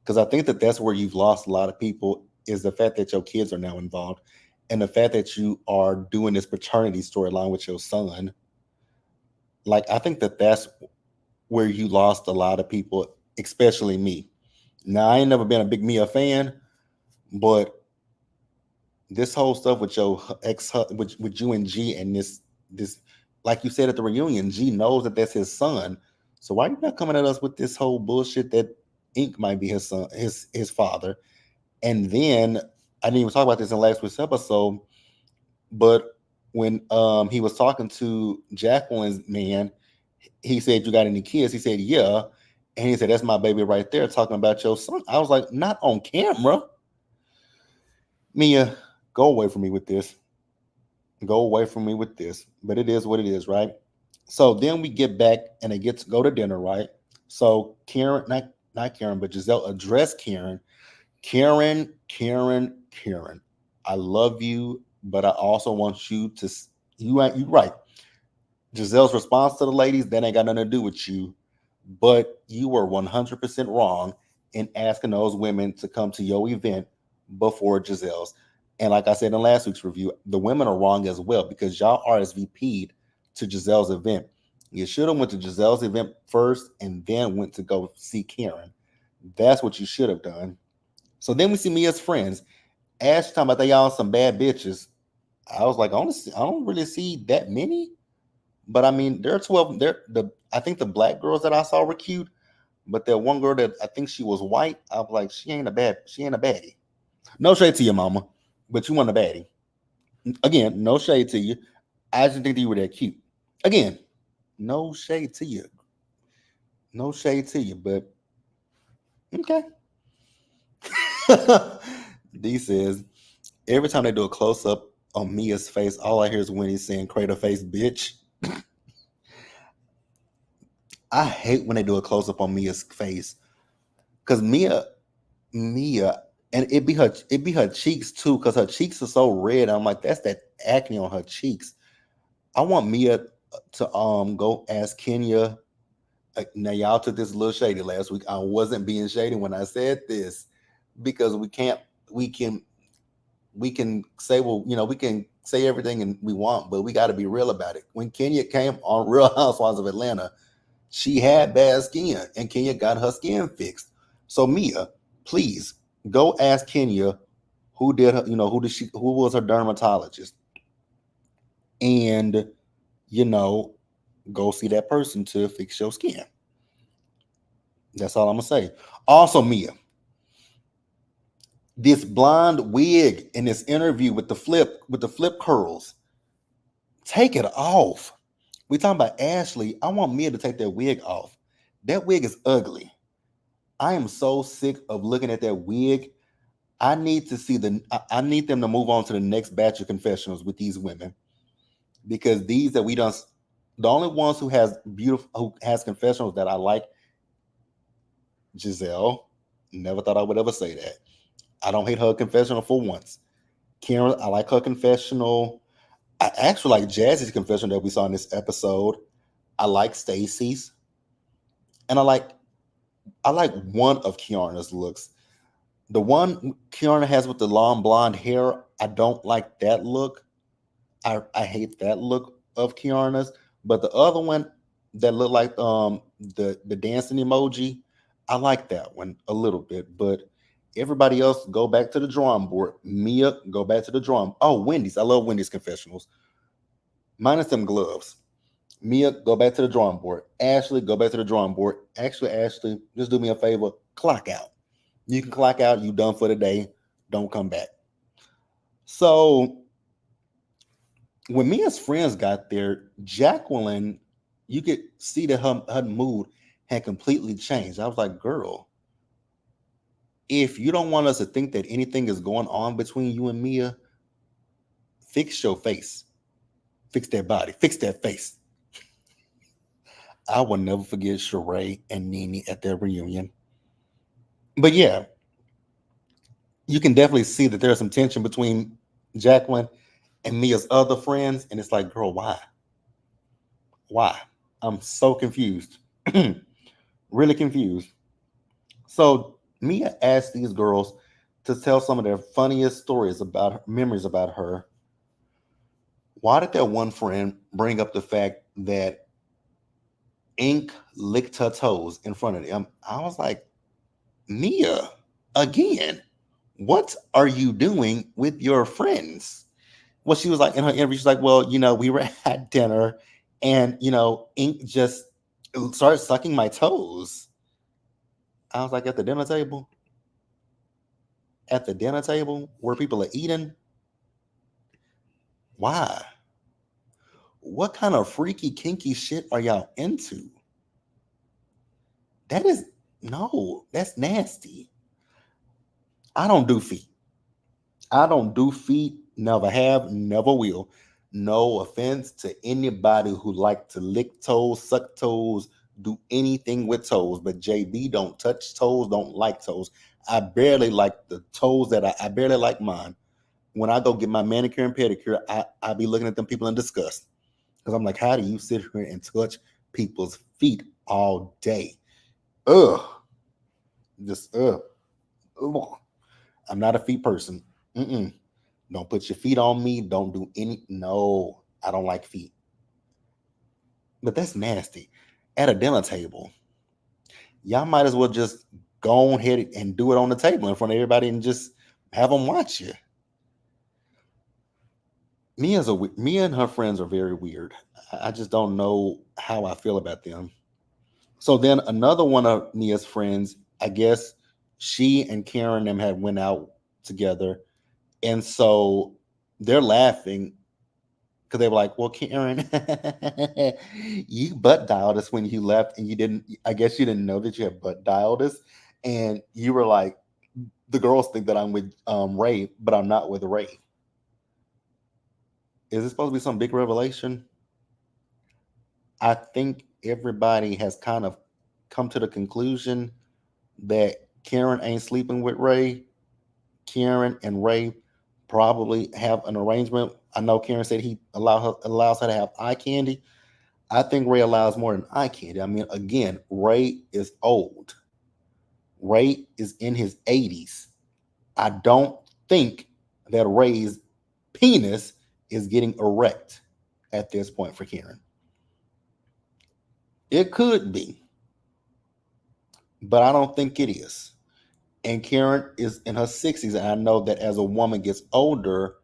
Because I think that that's where you've lost a lot of people is the fact that your kids are now involved and the fact that you are doing this paternity storyline with your son. Like, I think that that's where you lost a lot of people, especially me. Now, I ain't never been a big Mia fan, but this whole stuff with your ex, with you and G, and this, like you said at the reunion, G knows that that's his son. So why you not coming at us with this whole bullshit that Ink might be his son, his father? And then I didn't even talk about this in last week's episode, but when he was talking to Jacqueline's man, he said, "You got any kids?" He said, "Yeah." And he said, "That's my baby right there," talking about your son. I was like, "Not on camera." Mia, go away from me with this. Go away from me with this. But it is what it is, right? So then we get back and they get to go to dinner, right? So Karen, not Karen, but Giselle addressed Karen. Karen. I love you, but I also want you to. You right. Giselle's response to the ladies that ain't got nothing to do with you, but you were 100% wrong in asking those women to come to your event before Giselle's. And like I said in last week's review, the women are wrong as well because y'all RSVP'd to Giselle's event. You should have went to Giselle's event first and then went to go see Karen. That's what you should have done. So then we see me as friends. Ash talking about they all some bad bitches. I was like, I don't really see that many. But I mean, there are 12. I think the black girls that I saw were cute, but that one girl that I think she was white, I was like, she ain't a baddie. No shade to your mama, but you want a baddie. Again, no shade to you. I just think that you were that cute. Again, no shade to you. No shade to you, but okay. D says every time they do a close up on Mia's face, all I hear is Winnie saying "crater face, bitch." I hate when they do a close up on Mia's face because Mia, and it be her cheeks too, because her cheeks are so red. I'm like, that's that acne on her cheeks. I want Mia to go ask Kenya. Now y'all took this a little shady last week. I wasn't being shady when I said this because we can we can say, well, we can say everything and we want, but we got to be real about it. When Kenya came on Real Housewives of Atlanta, she had bad skin and Kenya got her skin fixed. So Mia, please go ask Kenya who did her, who was her dermatologist, and you know, go see that person to fix your skin. That's all I'm gonna say. Also, Mia, this blonde wig in this interview with the flip curls, take it off. We talking about Ashley. I want Mia to take that wig off. That wig is ugly. I am so sick of looking at that wig. I need to see I need them to move on to the next batch of confessionals with these women because these that we don't. The only ones who has confessionals that I like, Giselle. Never thought I would ever say that. I don't hate her confessional for once. Karen, I like her confessional. I actually like Jazzy's confessional that we saw in this episode. I like Stacy's, and I like one of Kiana's looks. The one Kiana has with the long blonde hair, I don't like that look. I hate that look of Kiana's. But the other one that looked like the dancing emoji, I like that one a little bit. But everybody else go back to the drawing board. Mia, go back to the drawing. Oh, Wendy's. I love Wendy's confessionals. Minus them gloves. Mia, go back to the drawing board. Ashley, go back to the drawing board. Actually, Ashley, just do me a favor. Clock out. You can clock out, you done for the day, don't come back. So when me as friends got there, Jacqueline, you could see that her mood had completely changed. I was like, girl, if you don't want us to think that anything is going on between you and Mia, fix your face. Fix that body. Fix that face. I will never forget Sheree and Nene at their reunion. But yeah, you can definitely see that there's some tension between Jacqueline and Mia's other friends. And it's like, girl, why? Why? I'm so confused. Really confused. So Mia asked these girls to tell some of their funniest stories about memories about her. Why did that one friend bring up the fact that Ink licked her toes in front of them? I was like, Mia, again, what are you doing with your friends? Well, she was like in her interview, she's like, well, we were at dinner and, Ink just started sucking my toes. I was like, at the dinner table? At the dinner table where people are eating? Why? What kind of freaky, kinky shit are y'all into? That is, no, that's nasty. I don't do feet. I don't do feet, never have, never will. No offense to anybody who like to lick toes, suck toes, do anything with toes. But JB don't touch toes, don't like toes. I barely like the toes that I barely like mine. When I go get my manicure and pedicure, I be looking at them people in disgust. Because I'm like, how do you sit here and touch people's feet all day? Ugh. Just ugh. I'm not a feet person. Mm-mm. Don't put your feet on me. Don't do any. No, I don't like feet. But that's nasty. At a dinner table, y'all might as well just go ahead and do it on the table in front of everybody and just have them watch you. Mia and her friends are very weird. I just don't know how I feel about them. So then another one of Mia's friends, I guess she and Karen them had went out together, and so they're laughing because they were like, "Well, Karen, you butt dialed us when you left, and you didn't. I guess you didn't know that you had butt dialed us, and you were like, the girls think that I'm with Ray, but I'm not with Ray. Is this supposed to be some big revelation? I think everybody has kind of come to the conclusion that Karen ain't sleeping with Ray. Karen and Ray probably have an arrangement. I know Karen said he allows her to have eye candy. I think Ray allows more than eye candy. I mean, again, Ray is old. Ray is in his 80s. I don't think that Ray's penis is getting erect at this point for Karen. It could be, but I don't think it is. And Karen is in her 60s, and I know that as a woman gets older,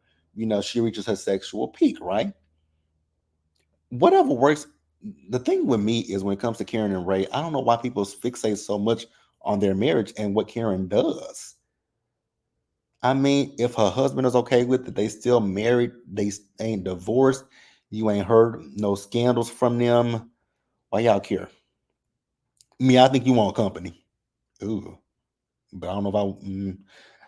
she reaches her sexual peak, right? Whatever works. The thing with me is when it comes to Karen and Ray, I don't know why people fixate so much on their marriage and what Karen does. I mean, if her husband is okay with it, they still married, they ain't divorced, you ain't heard no scandals from them. Why y'all care? Me, I think you want company. Ooh, but I don't know if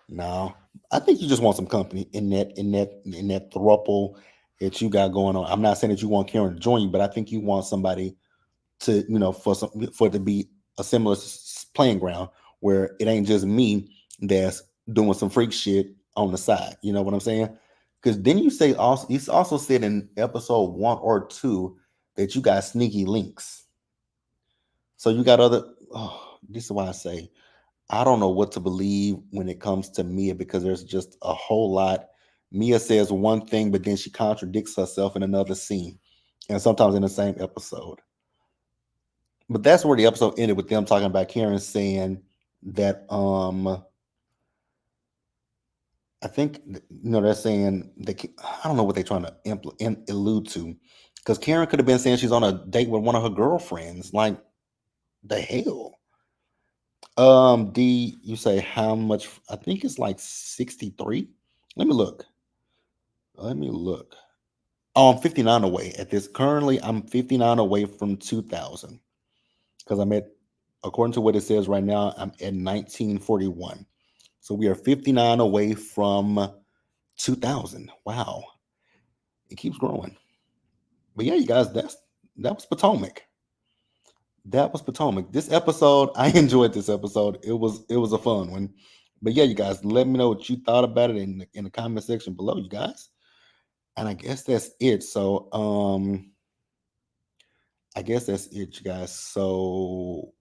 no, I think you just want some company in that throuple that you got going on. I'm not saying that you want Karen to join you, but I think you want somebody to for it to be a similar playing ground where it ain't just me that's doing some freak shit on the side. You know what I'm saying? Because then you also said in episode 1 or 2 that you got sneaky links. So you got other. Oh, this is why I say I don't know what to believe when it comes to Mia because there's just a whole lot. Mia says one thing, but then she contradicts herself in another scene, and sometimes in the same episode. But that's where the episode ended with them talking about Karen saying that I think they're saying I don't know what they're trying to allude to because Karen could have been saying she's on a date with one of her girlfriends. Like the hell. D, you say how much? I think it's like 63. Let me look. Let me look. Oh, I'm 59 away at this. Currently, I'm 59 away from 2000 because I'm at, according to what it says right now, I'm at 1941. So we are 59 away from 2000. Wow, it keeps growing. But yeah, you guys, that was Potomac. That was Potomac. This episode, I enjoyed this episode. It was a fun one. But yeah, you guys, let me know what you thought about it in the comment section below, you guys. And I guess that's it. So I guess that's it, you guys. So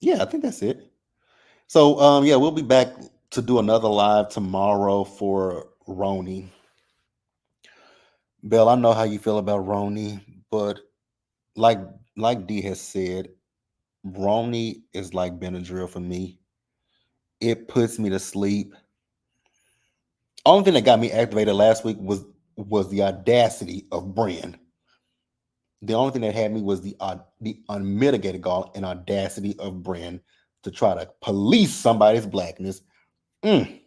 yeah, I think that's it. So yeah, we'll be back to do another live tomorrow for Roni. Bell, I know how you feel about Roni, but like like D has said, Roni is like Benadryl for me. It puts me to sleep. Only thing that got me activated last week was the audacity of Bren. The only thing that had me was the unmitigated gall and audacity of Bren to try to police somebody's blackness. Mm,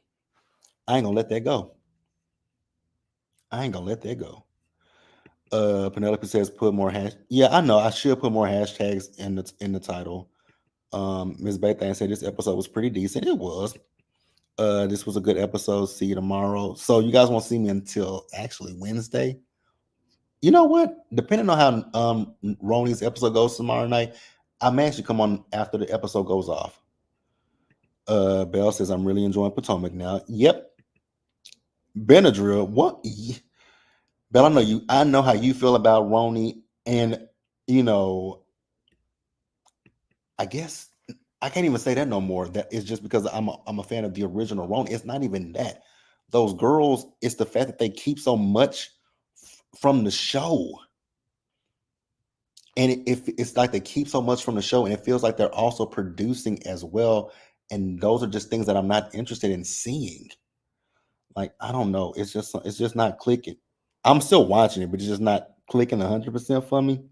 I ain't gonna let that go. I ain't gonna let that go. Penelope says put more hash. Yeah, I know. I should put more hashtags in the title. Ms. Baythan said this episode was pretty decent. It was. This was a good episode. See you tomorrow. So you guys won't see me until actually Wednesday. You know what? Depending on how Roni's episode goes tomorrow night, I may actually come on after the episode goes off. Bell says I'm really enjoying Potomac now. Yep. Benadryl. What? Bell, I know you. I know how you feel about Roni, and you know, I guess I can't even say that no more. That it's just because I'm a fan of the original Roni. It's not even that. Those girls. It's the fact that they keep so much from the show. And if it's like they keep so much from the show and it feels like they're also producing as well, and those are just things that I'm not interested in seeing. Like, I don't know, it's just not clicking. I'm still watching it, but it's just not clicking 100% for me.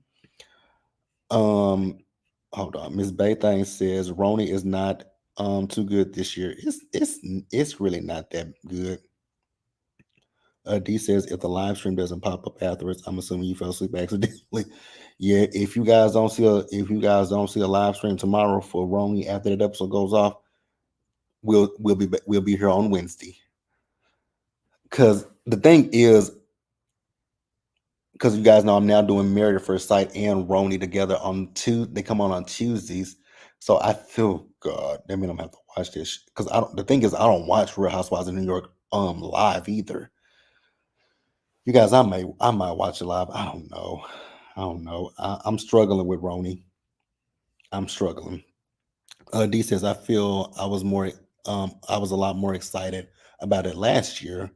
um Hold on. Miss Baythang says Roni is not too good this year. It's really not that good. D says if the live stream doesn't pop up afterwards, I'm assuming you fell asleep accidentally. Yeah, if you guys don't see a live stream tomorrow for Roni after that episode goes off, we'll be here on Wednesday. Because the thing is, because you guys know I'm now doing Married at First Sight and Roni together on two. They come on Tuesdays, so I feel God. That mean I'm gonna have to watch this because I don't. The thing is, I don't watch Real Housewives of New York live either. You guys, I might watch it live. I don't know. I don't know. I'm struggling with Roni. I'm struggling. D says I feel I was a lot more excited about it last year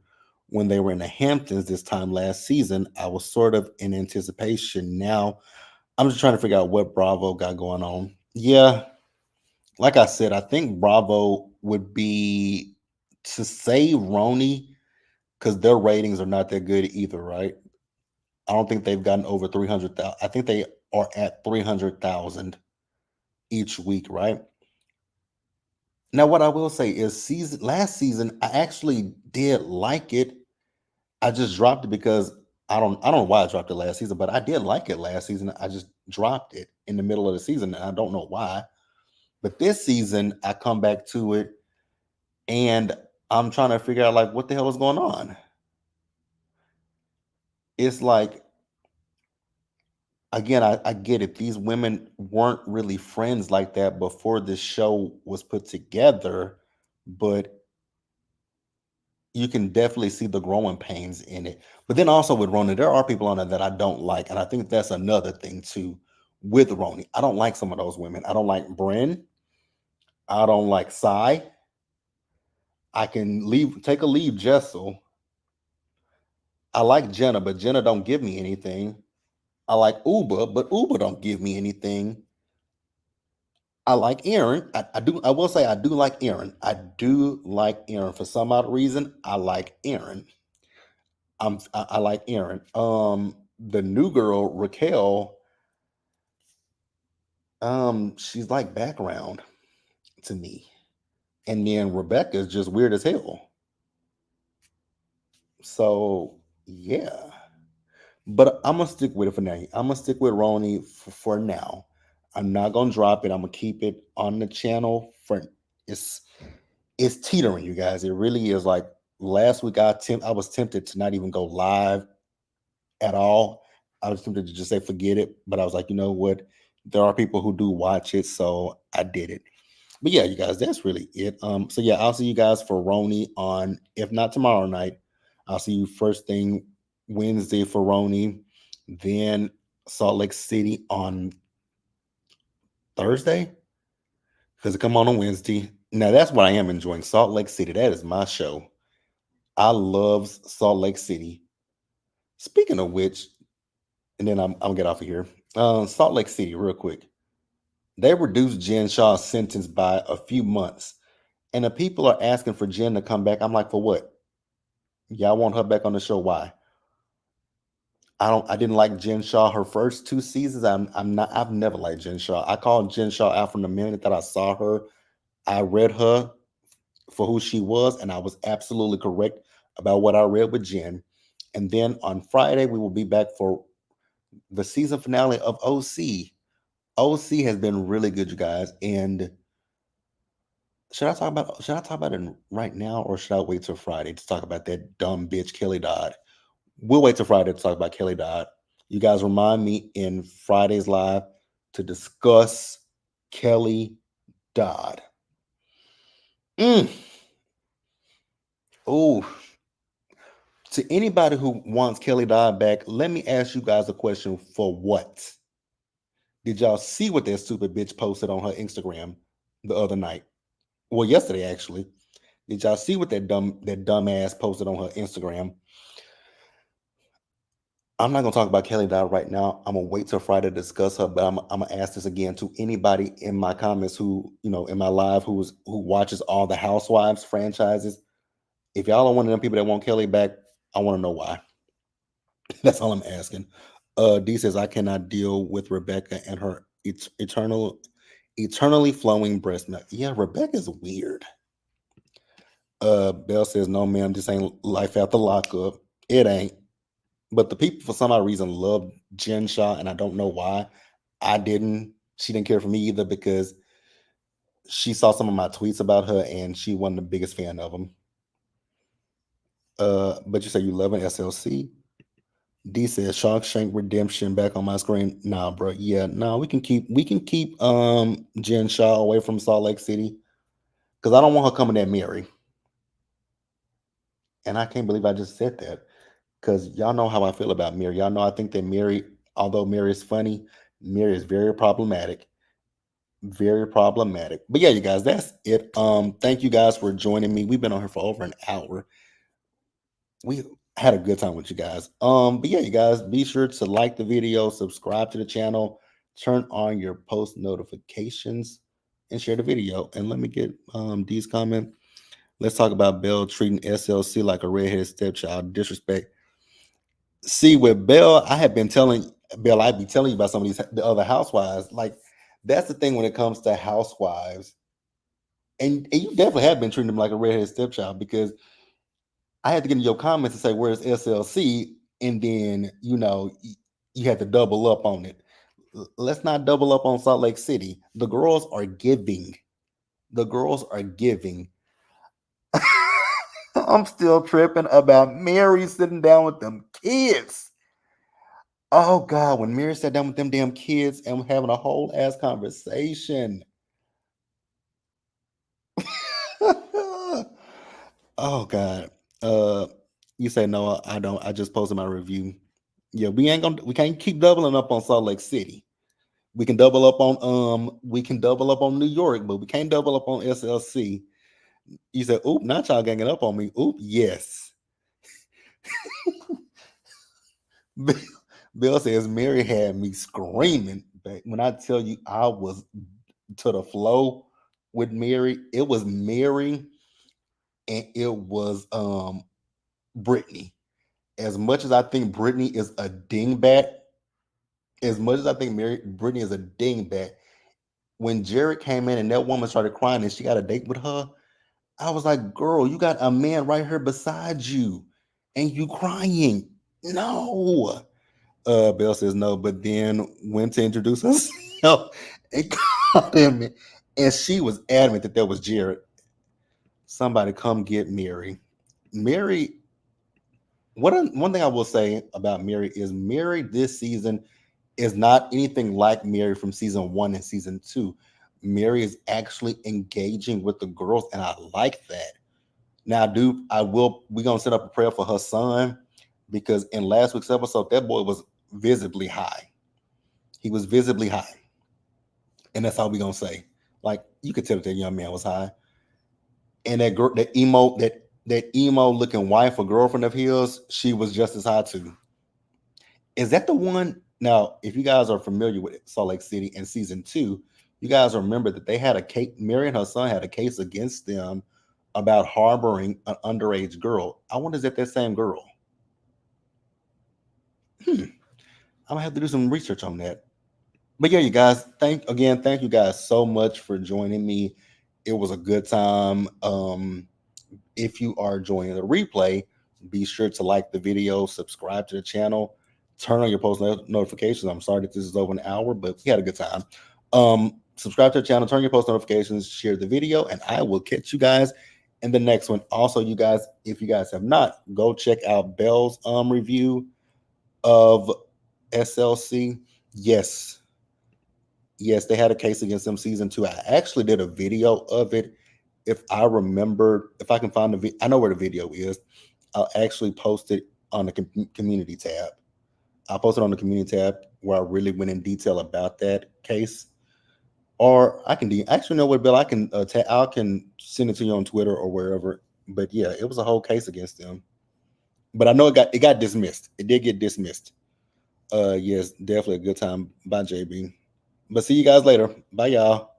when they were in the Hamptons this time last season. I was sort of in anticipation. Now I'm just trying to figure out what Bravo got going on. Yeah, like I said, I think Bravo would be to say Roni because their ratings are not that good either, right? I don't think they've gotten over 300,000. I think they are at 300,000 each week, right? Now, what I will say is, last season, I actually did like it. I just dropped it because I don't know why I dropped it last season, but I did like it last season. I just dropped it in the middle of the season, and I don't know why. But this season, I come back to it, and I'm trying to figure out like what the hell is going on. It's like again, I get it. These women weren't really friends like that before this show was put together, but you can definitely see the growing pains in it. But then also with Roni, there are people on it that I don't like, and I think that's another thing too with Roni. I don't like some of those women. I don't like Bryn. I don't like Sai. I can take a leave Jessel. I like Jenna, but Jenna don't give me anything. I like Uber, but Uber don't give me anything. I like Aaron. I do. I will say I do like Aaron. I do like Aaron for some odd reason. I like Aaron. I like Aaron. The new girl Raquel. She's like background to me. And then Rebecca is just weird as hell. So yeah. But I'm gonna stick with it for now. I'm gonna stick with Roni for now. I'm not gonna drop it. I'm gonna keep it on the channel for it's it's teetering, you guys. It really is. Like last week, I was tempted to not even go live at all. I was tempted to just say forget it, but I was like, you know what? There are people who do watch it, so I did it. But yeah, you guys, that's really it. So yeah, I'll see you guys for Roni on, if not tomorrow night, I'll see you first thing Wednesday for Roni, then Salt Lake City on Thursday because it come on Wednesday. Now that's what I am enjoying. Salt Lake City, that is my show. I love Salt Lake City. Speaking of which, and then I'm gonna get off of here. Salt Lake City, real quick. They reduced Jen Shaw's sentence by a few months, and the people are asking for Jen to come back. I'm like, for what? Y'all want her back on the show? Why? I didn't like Jen Shaw her first two seasons. I'm not I've never liked Jen Shaw. I called Jen Shaw out from the minute that I saw her. I read her for who she was, and I was absolutely correct about what I read with Jen. And then on Friday, we will be back for the season finale of OC. OC has been really good, you guys. And should I talk about it right now, or should I wait till Friday to talk about that dumb bitch Kelly Dodd? We'll wait till Friday to talk about Kelly Dodd. You guys remind me in Friday's live to discuss Kelly Dodd. Mm. Oh, to anybody who wants Kelly Dodd back, let me ask you guys a question. For what? Did y'all see what that stupid bitch posted on her Instagram the other night? Well, yesterday actually. Did y'all see what that dumb ass posted on her Instagram? I'm not gonna talk about Kelly Dodd right now. I'm gonna wait till Friday to discuss her, but I'm gonna ask this again to anybody in my comments who, in my live who watches all the Housewives franchises. If y'all are one of them people that want Kelly back, I want to know why. That's all I'm asking. D says I cannot deal with Rebecca and her eternally flowing breast milk. Yeah, Rebecca's weird. Bell says no, ma'am. This ain't life after lockup. It ain't. But the people, for some odd reason, love Jen Shaw, and I don't know why. I didn't. She didn't care for me either because she saw some of my tweets about her, and she wasn't the biggest fan of them. But you say you love an SLC. D says Shawshank Redemption back on my screen. Nah, bro. Yeah, nah. We can keep Jen Shaw away from Salt Lake City because I don't want her coming at Mary. And I can't believe I just said that because y'all know how I feel about Mary. Y'all know I think that Mary, although Mary is funny, Mary is very problematic. Very problematic. But yeah, you guys, that's it. Thank you guys for joining me. We've been on here for over an hour. We had a good time with you guys. But yeah, you guys, be sure to like the video, subscribe to the channel, turn on your post notifications, and share the video. And let me get D's comment. Let's talk about Belle treating SLC like a redheaded stepchild. Disrespect. See, with Belle, I have been telling Belle, I'd be telling you about some of the other housewives. Like, that's the thing when it comes to housewives. And you definitely have been treating them like a redheaded stepchild because I had to get in your comments and say, where's SLC? And then, you had to double up on it. Let's not double up on Salt Lake City. The girls are giving. The girls are giving. I'm still tripping about Mary sitting down with them kids. Oh God, when Mary sat down with them damn kids and having a whole ass conversation. Oh God. Uh you say no, I don't. I just posted my review. Yeah, we can't keep doubling up on Salt Lake City. We can double up on New York, but we can't double up on SLC. You said, oop, not y'all ganging up on me. Oop, yes. Bill says Mary had me screaming. But when I tell you I was to the flow with Mary, it was Mary and it was Brittany. As much as I think Brittany is a dingbat, as much as I think Brittany is a dingbat, when Jared came in and that woman started crying and she got a date with her, I was like, girl, you got a man right here beside you and you crying. No. Belle says no, but then went to introduce herself and called him. And she was adamant that was Jared. Somebody come get Mary. Mary, one thing I will say about Mary is Mary this season is not anything like Mary from season 1 and season 2. Mary is actually engaging with the girls, and I like that. Now, dude, we're gonna set up a prayer for her son because in last week's episode, that boy was visibly high. He was visibly high. And that's all we're gonna say. Like you could tell that young man was high. And that girl, that emo looking wife or girlfriend of his, she was just as high too. Is that the one? Now, if you guys are familiar with Salt Lake City in season 2, you guys remember that they had a case. Mary and her son had a case against them about harboring an underage girl. I wonder is that same girl? I'm gonna have to do some research on that. But yeah, you guys, thank you guys so much for joining me. It was a good time. If you are joining the replay, be sure to like the video, subscribe to the channel, turn on your post notifications. I'm sorry that this is over an hour, but we had a good time. Subscribe to the channel, turn your post notifications, share the video, and I will catch you guys in the next one. Also, you guys, if you guys have not, go check out Belle's review of SLC. Yes, they had a case against them season 2. I actually did a video of it. If I remember, if I can find I know where the video is. I'll actually post it on the community tab. I'll post it on the community tab where I really went in detail about that case. Or I can actually know what Bill. I can I can send it to you on Twitter or wherever. But yeah, it was a whole case against them. But I know it got dismissed. It did get dismissed. Yes, definitely a good time. Bye, JB. But see you guys later. Bye, y'all.